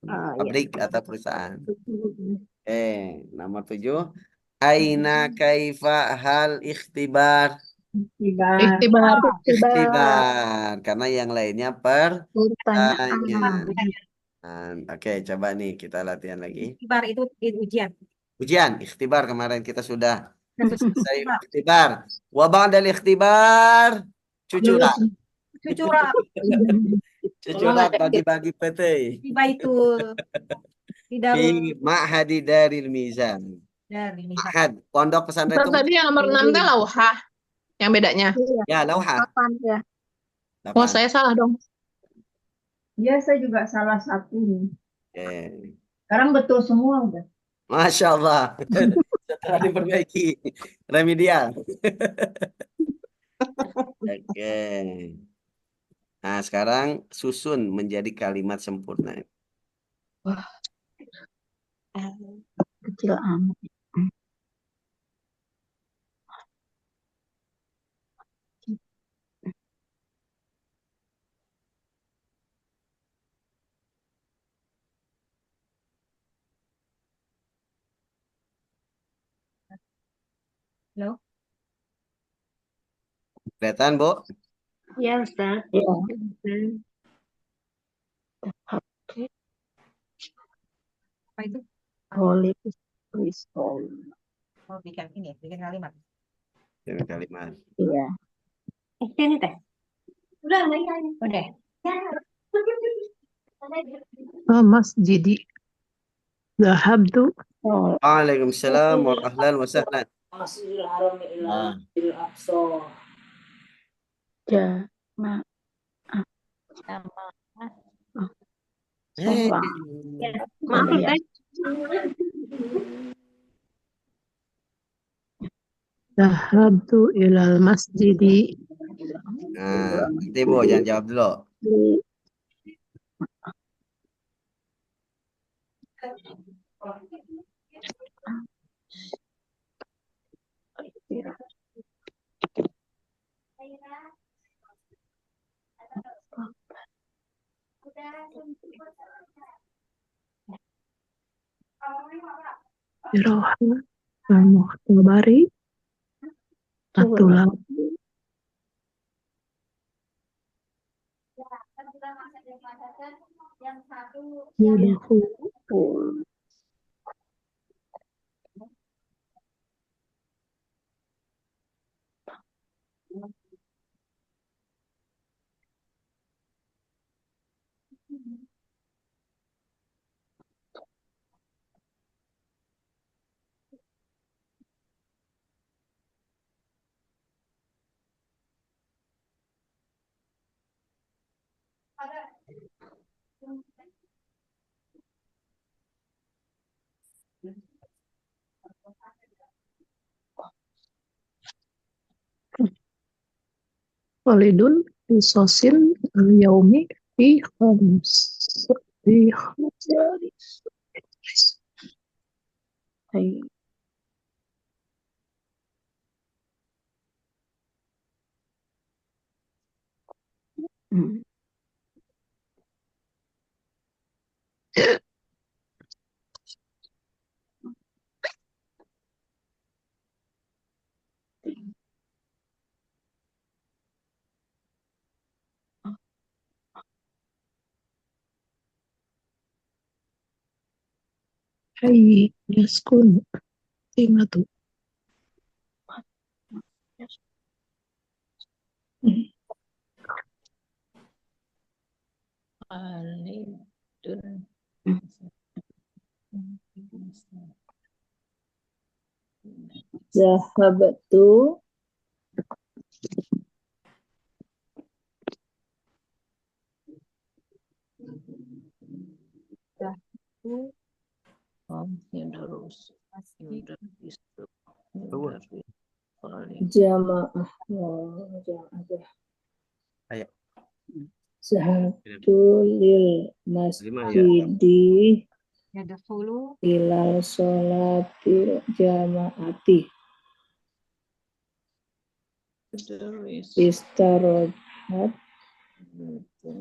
iya. Pabrik atau perusahaan. Nomor 7. Aina kaifa hal ikhtibar. Ikhtibar. Ikhtibar. Karena yang lainnya Pertanyaan. pertanyaan. Oke, coba nih kita latihan lagi. Ikhtibar itu ujian. Ujian, ikhtibar kemarin kita sudah selesai ikhtibar. Wa ba'dal ikhtibar, cucuran. Cucuran. Cucuran bagi-bagi PT. Tiba itu tidak Di Ma'hadi Daril Mizan. dari misal. Ma'had, pondok pesantren itu. Tadi yang nomor 6 teh lauha. Yang bedanya. Ya, lauha. Kapan ya? Oh, 8. saya salah dong. Ya, saya juga salah satu nih. Oke. Sekarang betul semua udah. Masya Allah. Setelah diperbaiki. Remedial. Oke. Nah, sekarang susun menjadi kalimat sempurna. Kecil amat. Halo? Kelihatan, Bu? Ya, Ustaz. Ya. Apa itu? Holy Pistol. Oh, bikin ini, bikin kalimat. Dengan kalimat. Iya. Ini teh. Udah, udah. Oh, Mas Jidi. Zahabtu. Oh, Waalaikumsalam warahmatullahi wabarakatuh. ja. Nah, Eh, maaf ya. Zahabtu ilal masjidi. Nah, nanti Bu, jangan jawab dulu. Iroha. Al-Muhtabari. Atulab. Yudhul. Walidun Isosin yaumi fi khams fi khamsaris. Hai. Hmm. Hai yaskun timatu. Khalidun. Zahabtu Itu Yudurus. masjid Yudurisu. Yudurisu. Khalid. jamaah. Oh, jamaah. Ayo. Zahabtu lil Lima ya. masjidi yadkhulu ilal sholatil jamaati Yudurisu. istarohat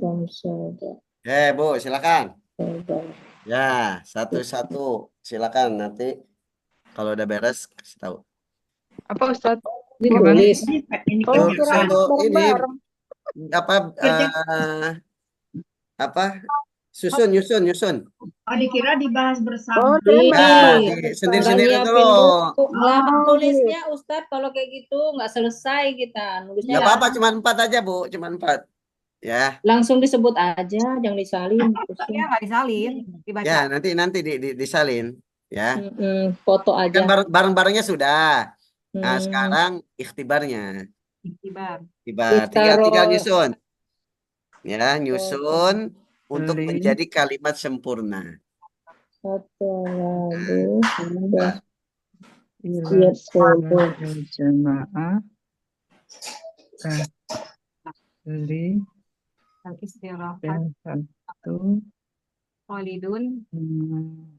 samsada. Bu, silakan. Sabar. Ya, satu-satu. Silakan nanti kalau udah beres kasih tahu. Apa Ustaz? Ini Gimana? tulis. Ini Oh, kan Suruh ini apa kerja. apa nyusun. Oh, dikira dibahas bersama. Oh, Nah, Nih, sendiri-sendiri nggak dulu. nyiapin dulu. Lah Oh, nulisnya Ustadz kalau kayak gitu nggak selesai kita nulisnya Nggak apa-apa, cuma 4 aja, Bu. Cuma 4. Ya. langsung disebut aja, jangan disalin. ya nggak disalin, dibaca. Ya, nanti disalin. Ya. Foto Kan aja. bareng-barengnya sudah. Nah, Hmm. sekarang ikhtibarnya. Ikhtibar. Tinggal Iftaro- nyusun. Ya, nyusun untuk Beli. menjadi kalimat sempurna. Satu lagu Nah, Ila Lihat foto. sholatil jamaah. Beli. Al-istirahat Zahabtu. Khalidun Hmm.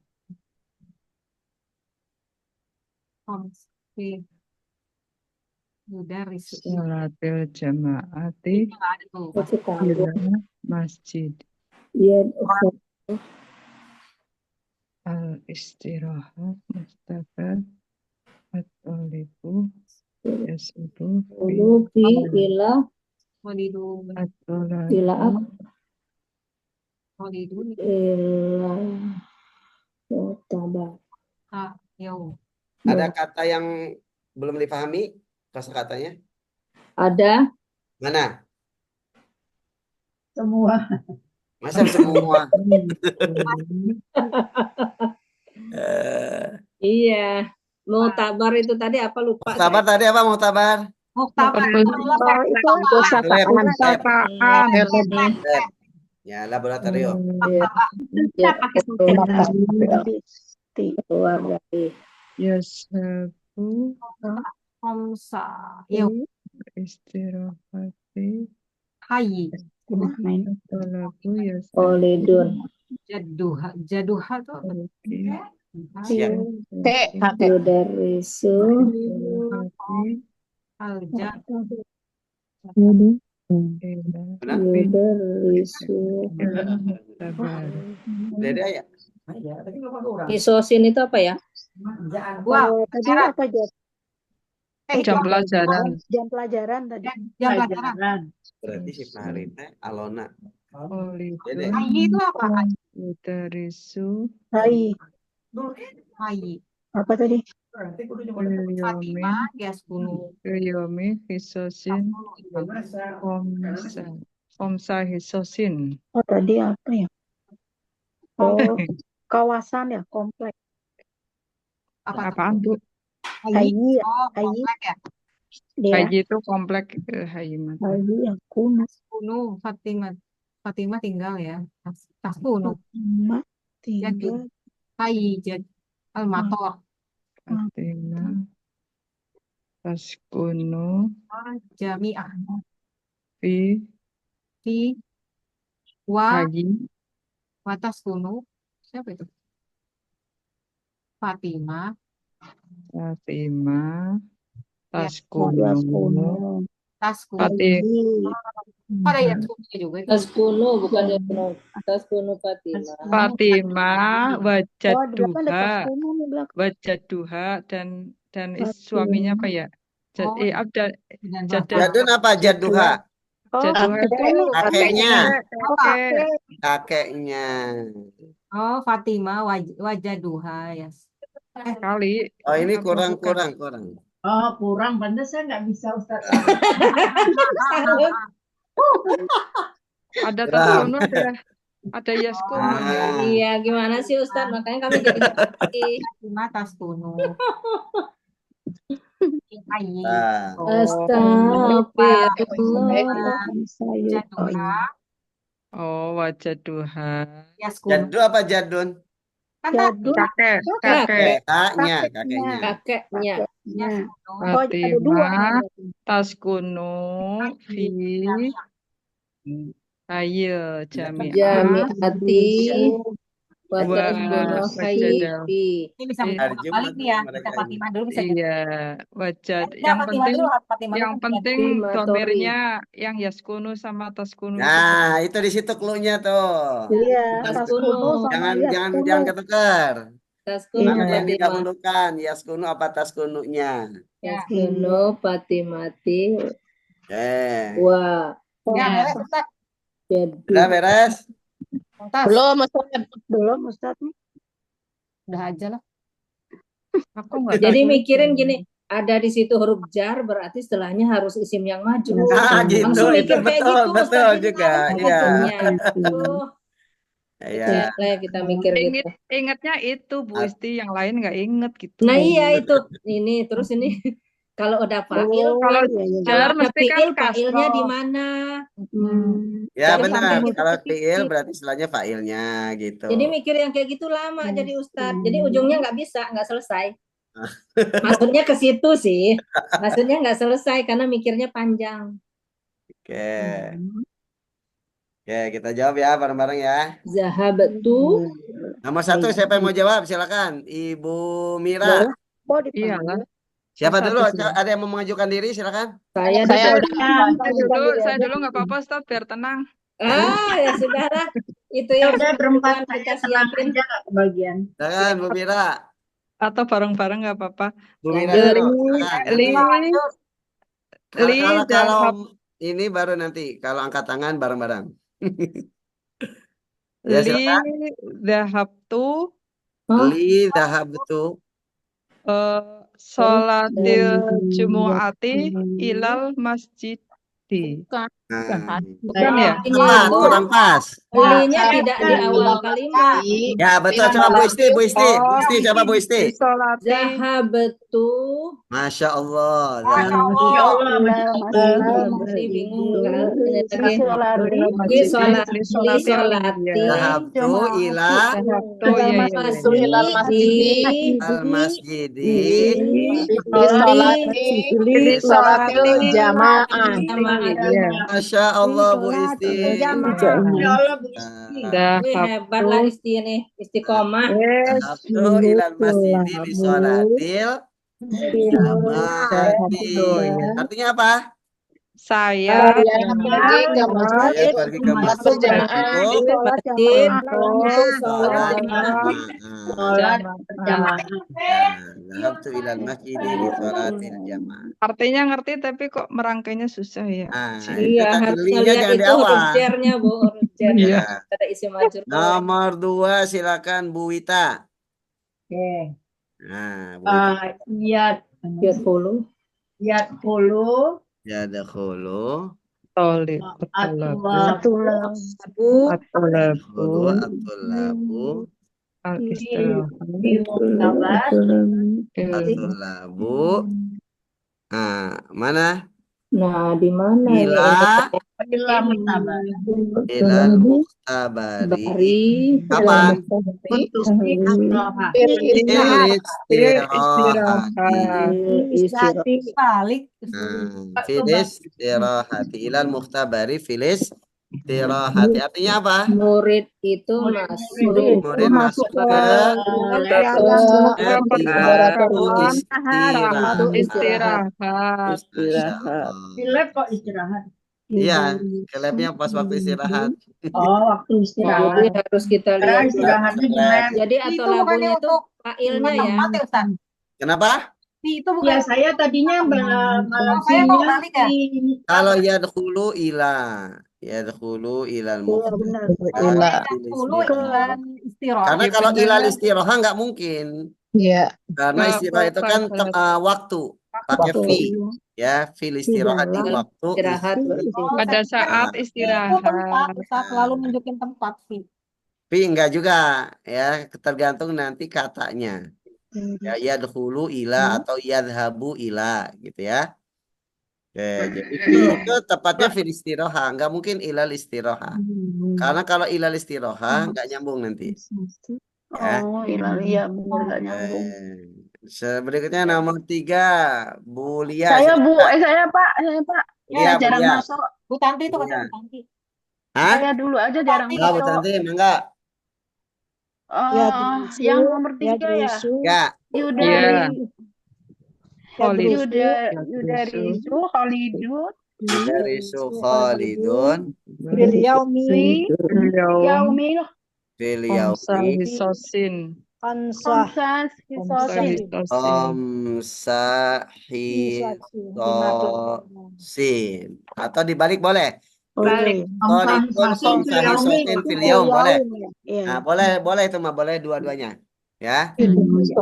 Khamsi Yudarisu. Sholatil jamaati Nggak ada tuh. Itu tanggung. ila masjid Lihat al istirahat mustafa at-talibu yasubu dulu fi ila Khalidun ila at-tolabu Khalidun ila mutabar. Yau. ada kata yang belum dipahami kosakatanya? Ada Mana? Semua. Masa semua? iya mau tabar itu tadi apa lupa Muktabar tadi apa Muktabar? Muktabar itu pusakaan. Lab. Ya, laboratorium. Ya, pakai keluar dari yasabu Khamsa Yau. istirahati Hayy at-tolabu yasabu Khalidun. Jaduha tuh Siap. Kakek. Yudarisu Alja Benar? Yudarisu sabar Dede ya? isosin itu apa ya? Wah, tadi apa jam? jam pelajaran Jam pelajaran tadi. jam pelajaran. Berarti si Farid Alona. Dede. Khalidun Hayy itu apa? yudarisu Hai. Hayy. Apa tadi? Yomi Fatimah Yaskunu. Yomi hisosin Omsa hisosin Oh, tadi apa ya? Oh, kawasan ya, komplek. Apa tuh? apaan tuh Hayy, Oh, Hayy. komplek ya. Dia Haji itu komplek Hayimat Hayy yang kuno. Kunu Fatimah tinggal ya. Taskunu. Mak Jadi tinggal Hayy jadi Al-Mator. Fatimah Taskunu Jami'ah. fi fi wa Haji, taskunu. Siapa itu? Fatimah. Fatimah, Ya, Taskunu, taskunu. Fatih, Ada ya taskunu juga itu. Tas kuno bukan ya kuno. Tas kuno Fatimah. Fatimah, Oh, di belakang ada Wajaduha, taskumu nih belakang. Wajaduha dan suaminya apa ya? Oh, Ada dan Jada, Jadun apa Jaduha? Oh, Jaduha itu ini Kakeknya. kakek. Kakeknya. oh Fatimah wajaduha ya. Kali. Oh ini Apa bukan? kurang. Oh, kurang. Pantes saya nggak bisa, Ustaz. Ada Kurang. Taskunu, ada Yaskunu. Ah. Iya, gimana sih Ustadz? Makanya kami jadi ngerti. Fatimah taskunu. Ayi. Ah. Astagfirullah. Wajaduha. Oh, Wajaduha. Yaskunu. Jadu apa Jadun? Kan Jadu. Kakek. Kakeknya. Kakeknya. Yaskunu. Oh, ada dua. Fatimah, Taskunu, fi, Ayo, Jami'ah, Jami'ati wa wa taskunu Wajada. hayyi. Ini bisa Tarjum balik nih ya. mereka Kita ini. Fatimah dulu bisa. Iya, Wajad. Ya, Yang Fatimah penting dulu. Fatimah yang dulu. penting Fatimah, domirnya yang Yaskunu sama Taskunu itu. Nah, itu di situ clue-nya tuh. Iya, Taskunu. taskunu sama Jangan yaskunu. ketukar. Taskunu Mana yang Fatimah. didahulukan? Yaskunu apa taskununya? Taskunu Fatimati wa Ya, Ustaz. jadu. Udah beres? Ustaz. Belum, Ustaz. Udah aja lah. Aku nggak Jadi tahu. mikirin gini, ada di situ huruf jar berarti setelahnya harus isim yang maju. Ah, gitu. Langsung Itu mikir kayak betul, gitu, betul Ustaz. Jadi juga. tahu Iya. ujungnya. Tuh, Iya. kita mikir gitu. Ingatnya itu Bu Isti, yang lain nggak inget gitu. Nah iya itu, ini terus ini kalau udah fa'il, Kalau kalau jar ada mesti kan fi'il, fa'ilnya di kasroh. mana? Ya Jadi benar. sampai gitu Kalau ke fiil titik. berarti istilahnya fa'ilnya gitu. Jadi mikir yang kayak gitu lama jadi Ustadz. Jadi ujungnya nggak bisa, nggak selesai. Maksudnya ke situ sih. Maksudnya nggak selesai karena mikirnya panjang. Oke. Oke, kita jawab ya bareng-bareng ya. Zahabtu. Nomor 1 siapa yang mau jawab? Silakan. Ibu Mira. Oh, Iyalah. Siapa dulu? Satu sih. Ada yang mau mengajukan diri? Silakan. Saya Saya dulu nggak apa-apa, Ustaz, biar tenang. ya sudahlah. Itu Ya yang udah berempat kita saja, tenang siapin. aja nggak kebagian. Silakan Bu Mira. Atau bareng-bareng nggak apa-apa. Bu Mira Lanjut. dulu. Silakan. Li, Kalau dahab, ini baru nanti. Kalau angkat tangan bareng-bareng. Ya li, silakan. dahabtu, Li dahabtu. sholatil jumu'ati ilal masjidi. Nah, Bukan ya? apa? Kurang pas. Linya tidak di awal kalimat. Ya betul. Coba Bu Isti. Bu Isti. Bu Isti. Coba Bu Isti. Sholati, Zahabtu. Masya Allah. Masya Allah, Jadi bingung kan? Ini lagi. li Li sholat. li Li sholati sholati. Dahabtu ila dahabtu, ya, ya, ya. al masjidi Li sholati jamaah. ya. Masya Allah Bu Isti. Masya Allah, Bu Isti. Wih, hebat lah isti ini. Istiqomah. Dahabtu ila al masjidi li sholatil jamaati. Artinya apa? Saya Saya pergi ke masjid untuk Masjid. sholat Sholat jamaah. berjamaah. Dahabtu ila al masjidi li sholatil jamaah. artinya ngerti tapi kok merangkainya susah ya. Nah, Iya, itu harus linknya ngeliat jangan di itu huruf awal. jar-nya, Bu. Huruf jar-nya. Ya. Ada isi majur. Nomor 2 silakan Bu Wita. Oke. Nah, Bu Wita. Yadkhulu. Yadkhulu Yadkhulu Tolib, Yadkhulu atolabu, at-tullabu Muktabar at-tullabu. Mana? Nah, di mana Ila ila Muktabar. ilal mukhtabari. Bari. Kapan? Untuk istirahat. Istirahati. Balik. Filis istirahati ilal mukhtabari filis istirahati. Artinya apa? Murid itu masuk Murid masuk ke laboratorium untuk istirahat. istirahat. Masya Istirahat. Di Allah. lab kok istirahat. Iya, ke labnya pas waktu istirahat. Oh, waktu Jadi istirahat. harus kita Karena lihat. istirahatnya di lab. Jadi atau Itu bukannya labunya itu untuk failnya ya. tempat ya Ustaz? Kenapa? Itu Ya, bukan. saya tadinya Oh, saya mau ngalasinnya balik ya. di Kalau yadkhulu ilal mufrad. Ila. Dulu ilan istirahat. Karena kalau ilal istiraha nggak mungkin. Ya. Karena istirahat itu kan waktu. Pakai fi. Ya, fil istirahat di waktu Istirahat berarti. Pada saat Itu istirahat. tempat, Ustaz selalu nunjukin tempat sih. Fi enggak juga ya, tergantung nanti katanya. Ya, yadkhulu ila atau yadhabu ila gitu ya. Oke, jadi fi itu tepatnya fil istiraha, nggak mungkin ilal istiraha. Karena kalau ilal istiraha nggak nyambung nanti. Ya. Oh, iya benar nggak nyambung. Berikutnya nomor 3, Bu Lia. Saya Bu, silakan. saya Pak, Iya, saya Bu jarang Lia. masuk. Bu Tanti itu Iya. kata Bu Tanti. Hah? Saya dulu aja jarang Oh, Bu masuk. Tanti, mangga. Yang nomor 3 ya. Ya. Yudari, Khalid. Yudarisu, Khalidun, Dari Khalidun Yaumi Yaumil, fil Khamsa yaumi hisosin. Kansah Khamsas, Hisosin, Khamsahisosin. Atau dibalik boleh. balik. Khalidun khamsahisosin fil yaum boleh. Nah, boleh itu mah boleh dua-duanya. Ya.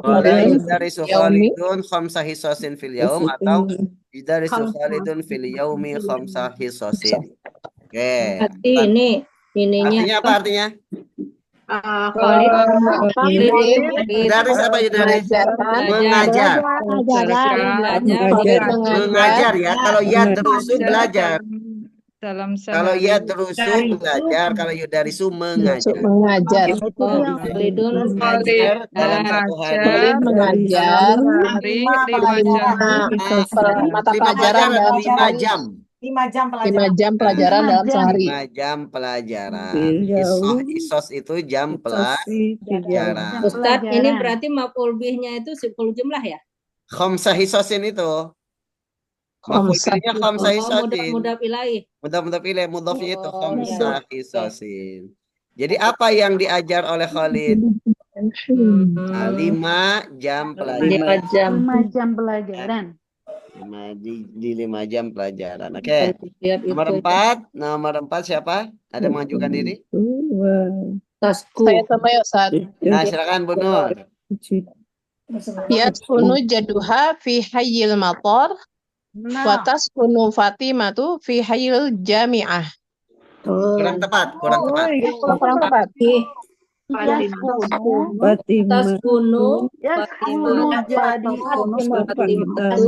Boleh dari Khalidun khamsahisosin fil yaum atau dari Khalidun fil yaumi khamsahisosin. Oke. Berarti ininya Artinya apa artinya? Khalid Yudaris apa Yudaris? belajar. Mengajar. Mengajar ya. Kalau yadrusu belajar. Dalam Kalau sehari. yadrusu belajar. Kalau yudarisu mengajar. Mengajar. Khalidun Mengajar dalam satu hari. Khalid mengajar Hari 5 jam. mata 5 pelajaran dalam 5 sehari. jam. 5 jam 5 pelajaran. jam pelajaran dalam sehari. 5 jam pelajaran. Isos itu jam pelajaran. Ustadz, ini berarti maf'ul bihnya itu 10 jumlah ya? Khamsah hisosin itu. Khamsah. Maf'ulnya khamsah hisosin. Mudhaf ilaih. Mudhaf ilaih, mudhafnya itu Oh, khamsah hisosin. Jadi apa yang diajar oleh Khalid? 5 jam pelajaran. 5 jam. 5 jam pelajaran. Di 5 jam pelajaran. Oke. Lihat Nomor 4 siapa? Ada yang mengajukan diri? tasku. Saya sama ya Ustaz. Nah, silakan Bu Nur. Yaskunu jaduha fi hayyil matar wa taskunu Fatimatu fi hayyil jami'ah. Kurang tepat, kurang tepat. Kurang tepat. Taskunu jadi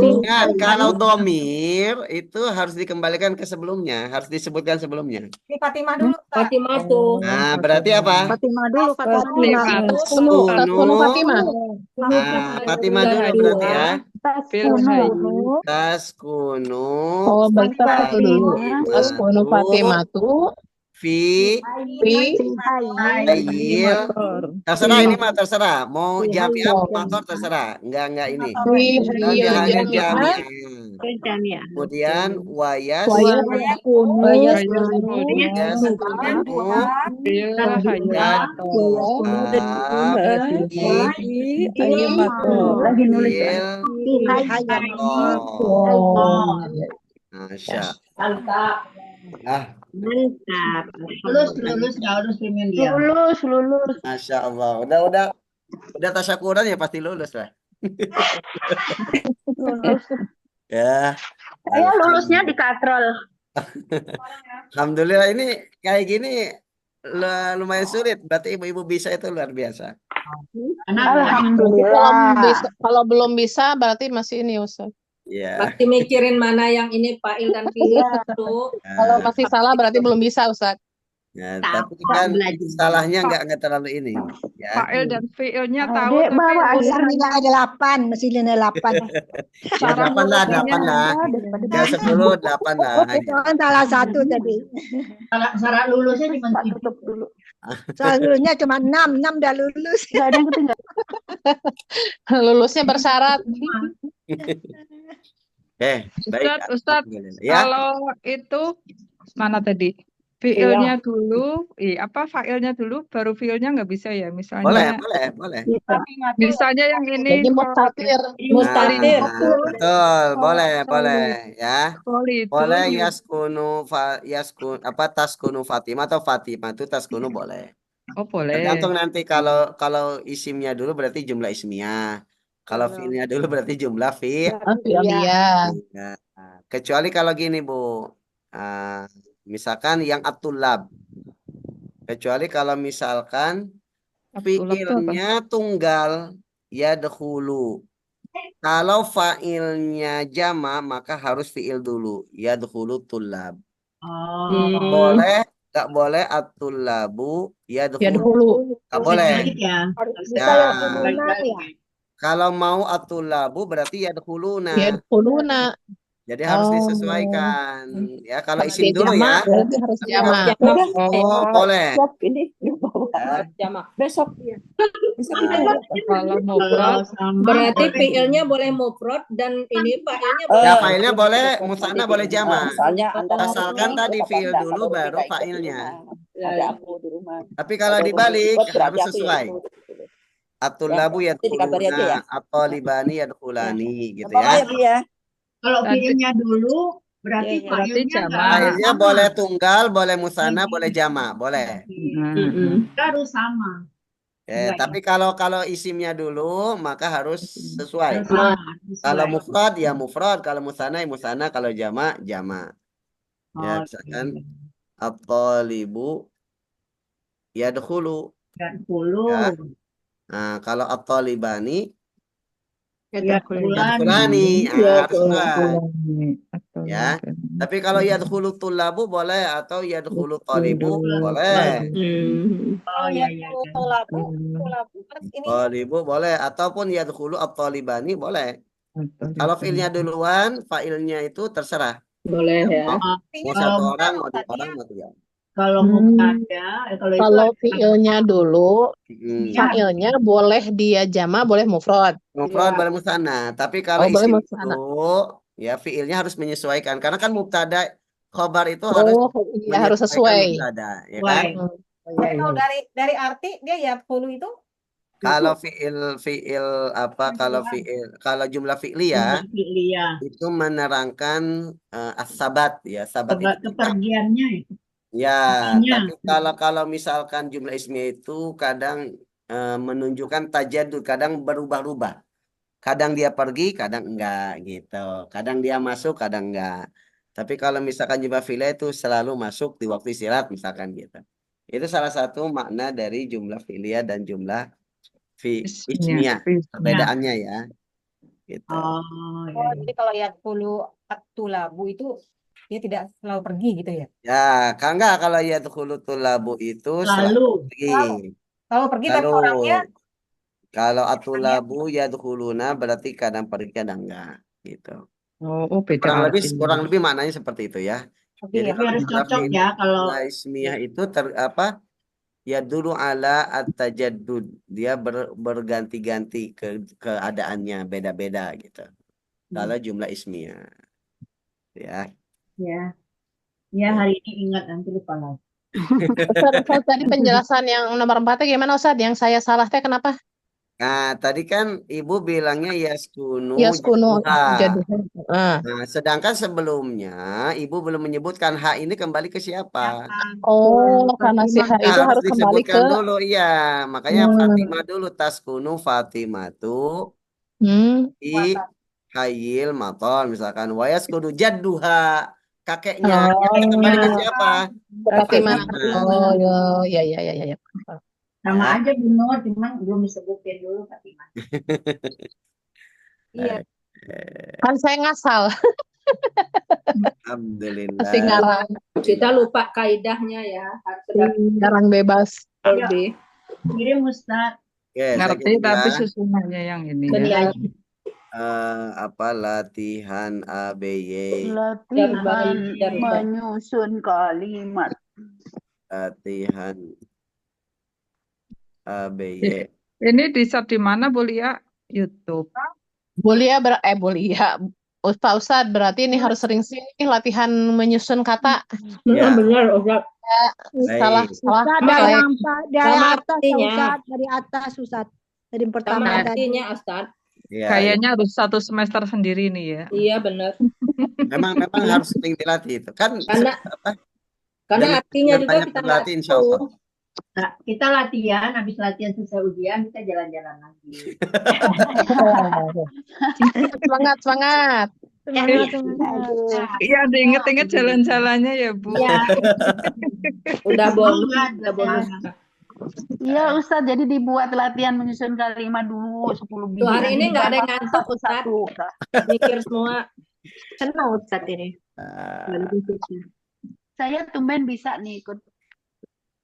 Ingat, kalau domir itu harus dikembalikan ke sebelumnya, harus disebutkan sebelumnya. Ini Fatimah dulu. Ustaz. Fatimah tuh. Nah, berarti apa? Fatimah dulu, Taskunu Fatimah. Nah, Fatimah dulu berarti ya. Taskunu Oh, berarti satu dulu. Taskunu Fatimatu fi fi hayyil. Terserah ini mah terserah. Mau jami'ah motor terserah. Enggak ini. fi Dan hayyil hanya jami'ah. jami'ah. Kemudian wayas Yaskunu lagi nulis. Masya. Mantap. Mantap. Lulus premium dia. Lulus. Masya Allah. Udah tasyakuran ya pasti lulus lah. Ya. Saya lulusnya di Katrol. Alhamdulillah ini kayak gini lumayan sulit. Berarti ibu-ibu bisa itu luar biasa. Alhamdulillah. Kalau belum bisa berarti masih ini Ustaz. Ya. Pasti mikirin mana yang ini fa'il dan fi'il tuh. Kalau masih salah berarti belum bisa Ustaz. Ya, Tak tapi kan belajar. salahnya nggak terlalu ini ya. Fa'il dan fi'ilnya tahu Adik tapi bawa Mesti aja. nilai 8, mesti nilai 8. Ya cara 8 lah, ngurutnya 8 lah. Daripada Ya 10, 8 lah. Gitu. Soalnya salah satu tadi. Syarat lulusnya cuma tak 7. tutup dulu. Seharusnya cuma 6, 6 udah lulus. Nggak ada yang ketinggalan. Lulusnya bersyarat. Baik. Ustadz, Alhamdulillah. Ya, kalau itu mana tadi? Fi'ilnya dulu, fa'ilnya dulu, baru fi'ilnya nggak bisa ya. boleh. Misalnya yang ini Jadi mustatir. Mustatir. Betul, boleh ya. Solidun, Boleh taskunu Fatimah atau Fatimah itu taskunu boleh. Oh boleh. Tergantung nanti kalau isimnya dulu berarti jumlah ismiyah. Kalau fiilnya dulu berarti jumlah fiil. Iya. Ya. Kecuali kalau gini Bu, Ah, misalkan yang atulab. Kecuali kalau misalkan Abdullah itu apa? fiilnya tunggal yadkhulu. Kalau fa'ilnya jama maka harus fiil dulu yadkhulu tulab. Nggak boleh at-tullabu yadkhulu. Nggak boleh. Ya. Ya. Kalau mau at-tullabu berarti yadkhuluna. Yadkhuluna. Jadi harus Oh. disesuaikan. Ya, kalau Kalau isim dia dulu jamak, ya. berarti harus jamak. Oh, boleh. Ini Ya. Jamak. besok. Kalau mufrad, Berarti fiilnya boleh mufrad dan ini fa'ilnya boleh. Ya, failnya boleh musanna boleh jama. Misalnya antara Asalkan tadi fiil dulu baru failnya. ada aku di rumah. Tapi kalau dibalik Berarti harus aku sesuai. ya ikut. At-tullabu Jadi dikabari aja ya. yadkhuluna atau libani yadkhulani gitu Apa ya. ya, Bi ya? Kalau Nanti- fiilnya dulu berarti Iya, iya. Berarti fa'ilnya jamak. nggak Failnya sama. boleh tunggal, boleh musanna, boleh jama, boleh. Harus sama. Ya, Enggak tapi kalau isimnya dulu maka harus sesuai. Harus sama. Kalau Sesuai. mufrad ya mufrad, kalau musanna ya musanna, kalau jama jama. Ya, Oh, misalkan at-talibu yadkhulu. dan 10. Ya. Nah, kalau at-talibani Ya, yadkhulani. Harus sesuai. Atau Ya. Tapi kalau yadkhulu tullabu boleh atau yadkhulu talibu boleh. Oh ya ya. Talibu boleh ataupun yadkhulu at-talibani boleh. Kalau fiilnya duluan, failnya itu terserah. Boleh ya. Mau satu orang, mau dua orang, mau tiga. Kalau mubtada, kalau itu Kalau fiilnya dulu, Hmm. fa'ilnya boleh dia jama, boleh mufrad. Mufrad boleh musanna, tapi kalau Oh, boleh isim musanna. itu ya fiilnya harus menyesuaikan karena kan mubtada khobar itu harus Oh, iya harus menyesuaikan sesuai. mubtada, ya kan? Kalau dari arti dia ya 10 itu Kalau kalau jumlah fi'liyah fi'liyah. itu menerangkan as-sabat ya, sabat Sebab itu tetap. kepergiannya itu. Ya, Artinya. tapi kalau misalkan jumlah ismiyah itu kadang menunjukkan tajadud, kadang berubah-ubah. Kadang dia pergi, kadang enggak gitu. Kadang dia masuk, kadang enggak. Tapi kalau misalkan jumlah fi'liyah itu selalu masuk di waktu istirahat misalkan gitu. Itu salah satu makna dari jumlah fi'liyah dan jumlah ismiyah. Perbedaannya ya. Gitu. Oh, ya, ya. jadi kalau ya 10 at-tulabu itu dia tidak selalu pergi gitu ya. Ya, kalau yadkhulu tulabu itu selalu pergi. Selalu pergi tapi Lalu orangnya kalau atulabu yadkhuluna berarti kadang pergi kadang enggak gitu. Oh, beda artinya. Kurang lebih maknanya seperti itu ya. Jadi Tapi harus cocok ya kalau ismiyah itu ya dulu ala at-tajaddud. Dia berganti-ganti keadaannya beda-beda gitu. Kalau jumlah ismiyah. Ya. ya hari ini ingat nanti lupa lagi. Ustaz, tadi penjelasan yang nomor 4 gimana Ustaz? Yang saya salah teh kenapa? Nah, tadi kan Ibu bilangnya yaskunu Yaskunu jadduha. jadduha. Nah, sedangkan sebelumnya Ibu belum menyebutkan hak ini kembali ke siapa? Oh, karena si hak itu harus kembali ke disebutkan dulu, iya. Makanya Fatimah dulu, taskunu Fatimatu i hayil maton, misalkan wayaskunu jadduha, kakeknya. Kembali ke siapa? Fatimah. Oh, ya. Sama aja benar, cuman belum disebutin dulu Fatimah. iya. Kan saya ngasal, Alhamdulillah. masih ngarang. Kita lupa kaidahnya ya. Harus ada Jarang bebas. lebih. Kirim Ustaz. Oke, saya Ngerti kirim tapi ya. susunannya yang ini Benar. ya. Apa latihan ABY. Latihan Biar- menyusun kalimat. Latihan ABY. Ini di-share di mana, Bu Lia? YouTube. Bulia Bulia. Pak Ustadz, berarti ini harus sering-sering latihan menyusun kata. Ya. Benar, Ustaz. Salah Baik. salah Dari baik. dari Sama atas ya, artinya. Ustaz. Dari atas Ustaz. Dari yang Sama pertama tadi. artinya, Ustaz. Ya, Kayaknya harus 1 semester sendiri nih ya. Iya, benar. memang harus sering dilatih itu. Kan Karena artinya juga banyak kita nggak berlatih insya Allah. tahu. Nah, kita latihan, habis latihan selesai ujian, kita jalan-jalan lagi. Semangat, semangat. Semangat, semangat. Iya, diinget-inget jalan-jalannya ya, Bu. Ya, Udah bonus. Semangat, Udah bonus. Iya Ustaz, jadi dibuat latihan menyusun kalimat dulu 10 biji. Tuh, hari ini nggak ada yang Nanti ngantuk, Ustaz. satu-satu. Mikir semua. Senang Ustadz ini. Ah, Saya tumben bisa nih ikut.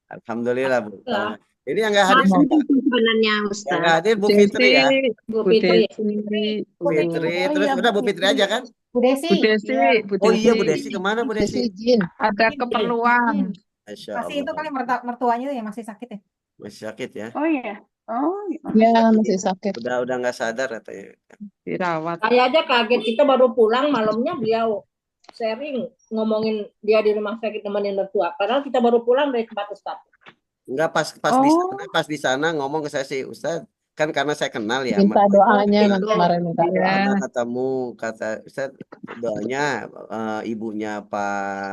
Alhamdulillah Bu. Alhamdulillah. Ini yang nggak hadir siapa? Sebenarnya Yang Ustadz. nggak hadir Bu Fitri ya. Bu Fitri. Bu Fitri. Terus iya, udah Bu Bu Fitri Fitri. aja kan? Bu Desi. Bu Desi, Bu Oh iya Bu Desi. Desi kemana Bu Desi? Izin. Ada keperluan. Masya Masih itu Allah. kali mertuanya ya masih sakit ya. Masih sakit ya. Oh iya. Oh Ya, masih sakit. Udah nggak sadar katanya. Dirawat. Saya aja kaget, kita baru pulang malamnya beliau sharing ngomongin dia di rumah sakit nemenin mertua. Padahal kita baru pulang dari tempat Ustaz. Enggak pas di sana ngomong ke saya sih Ustaz, kan karena saya kenal ya Minta sama doanya kemarin minta doa. ketemu kata Ustaz doanya ibunya Pak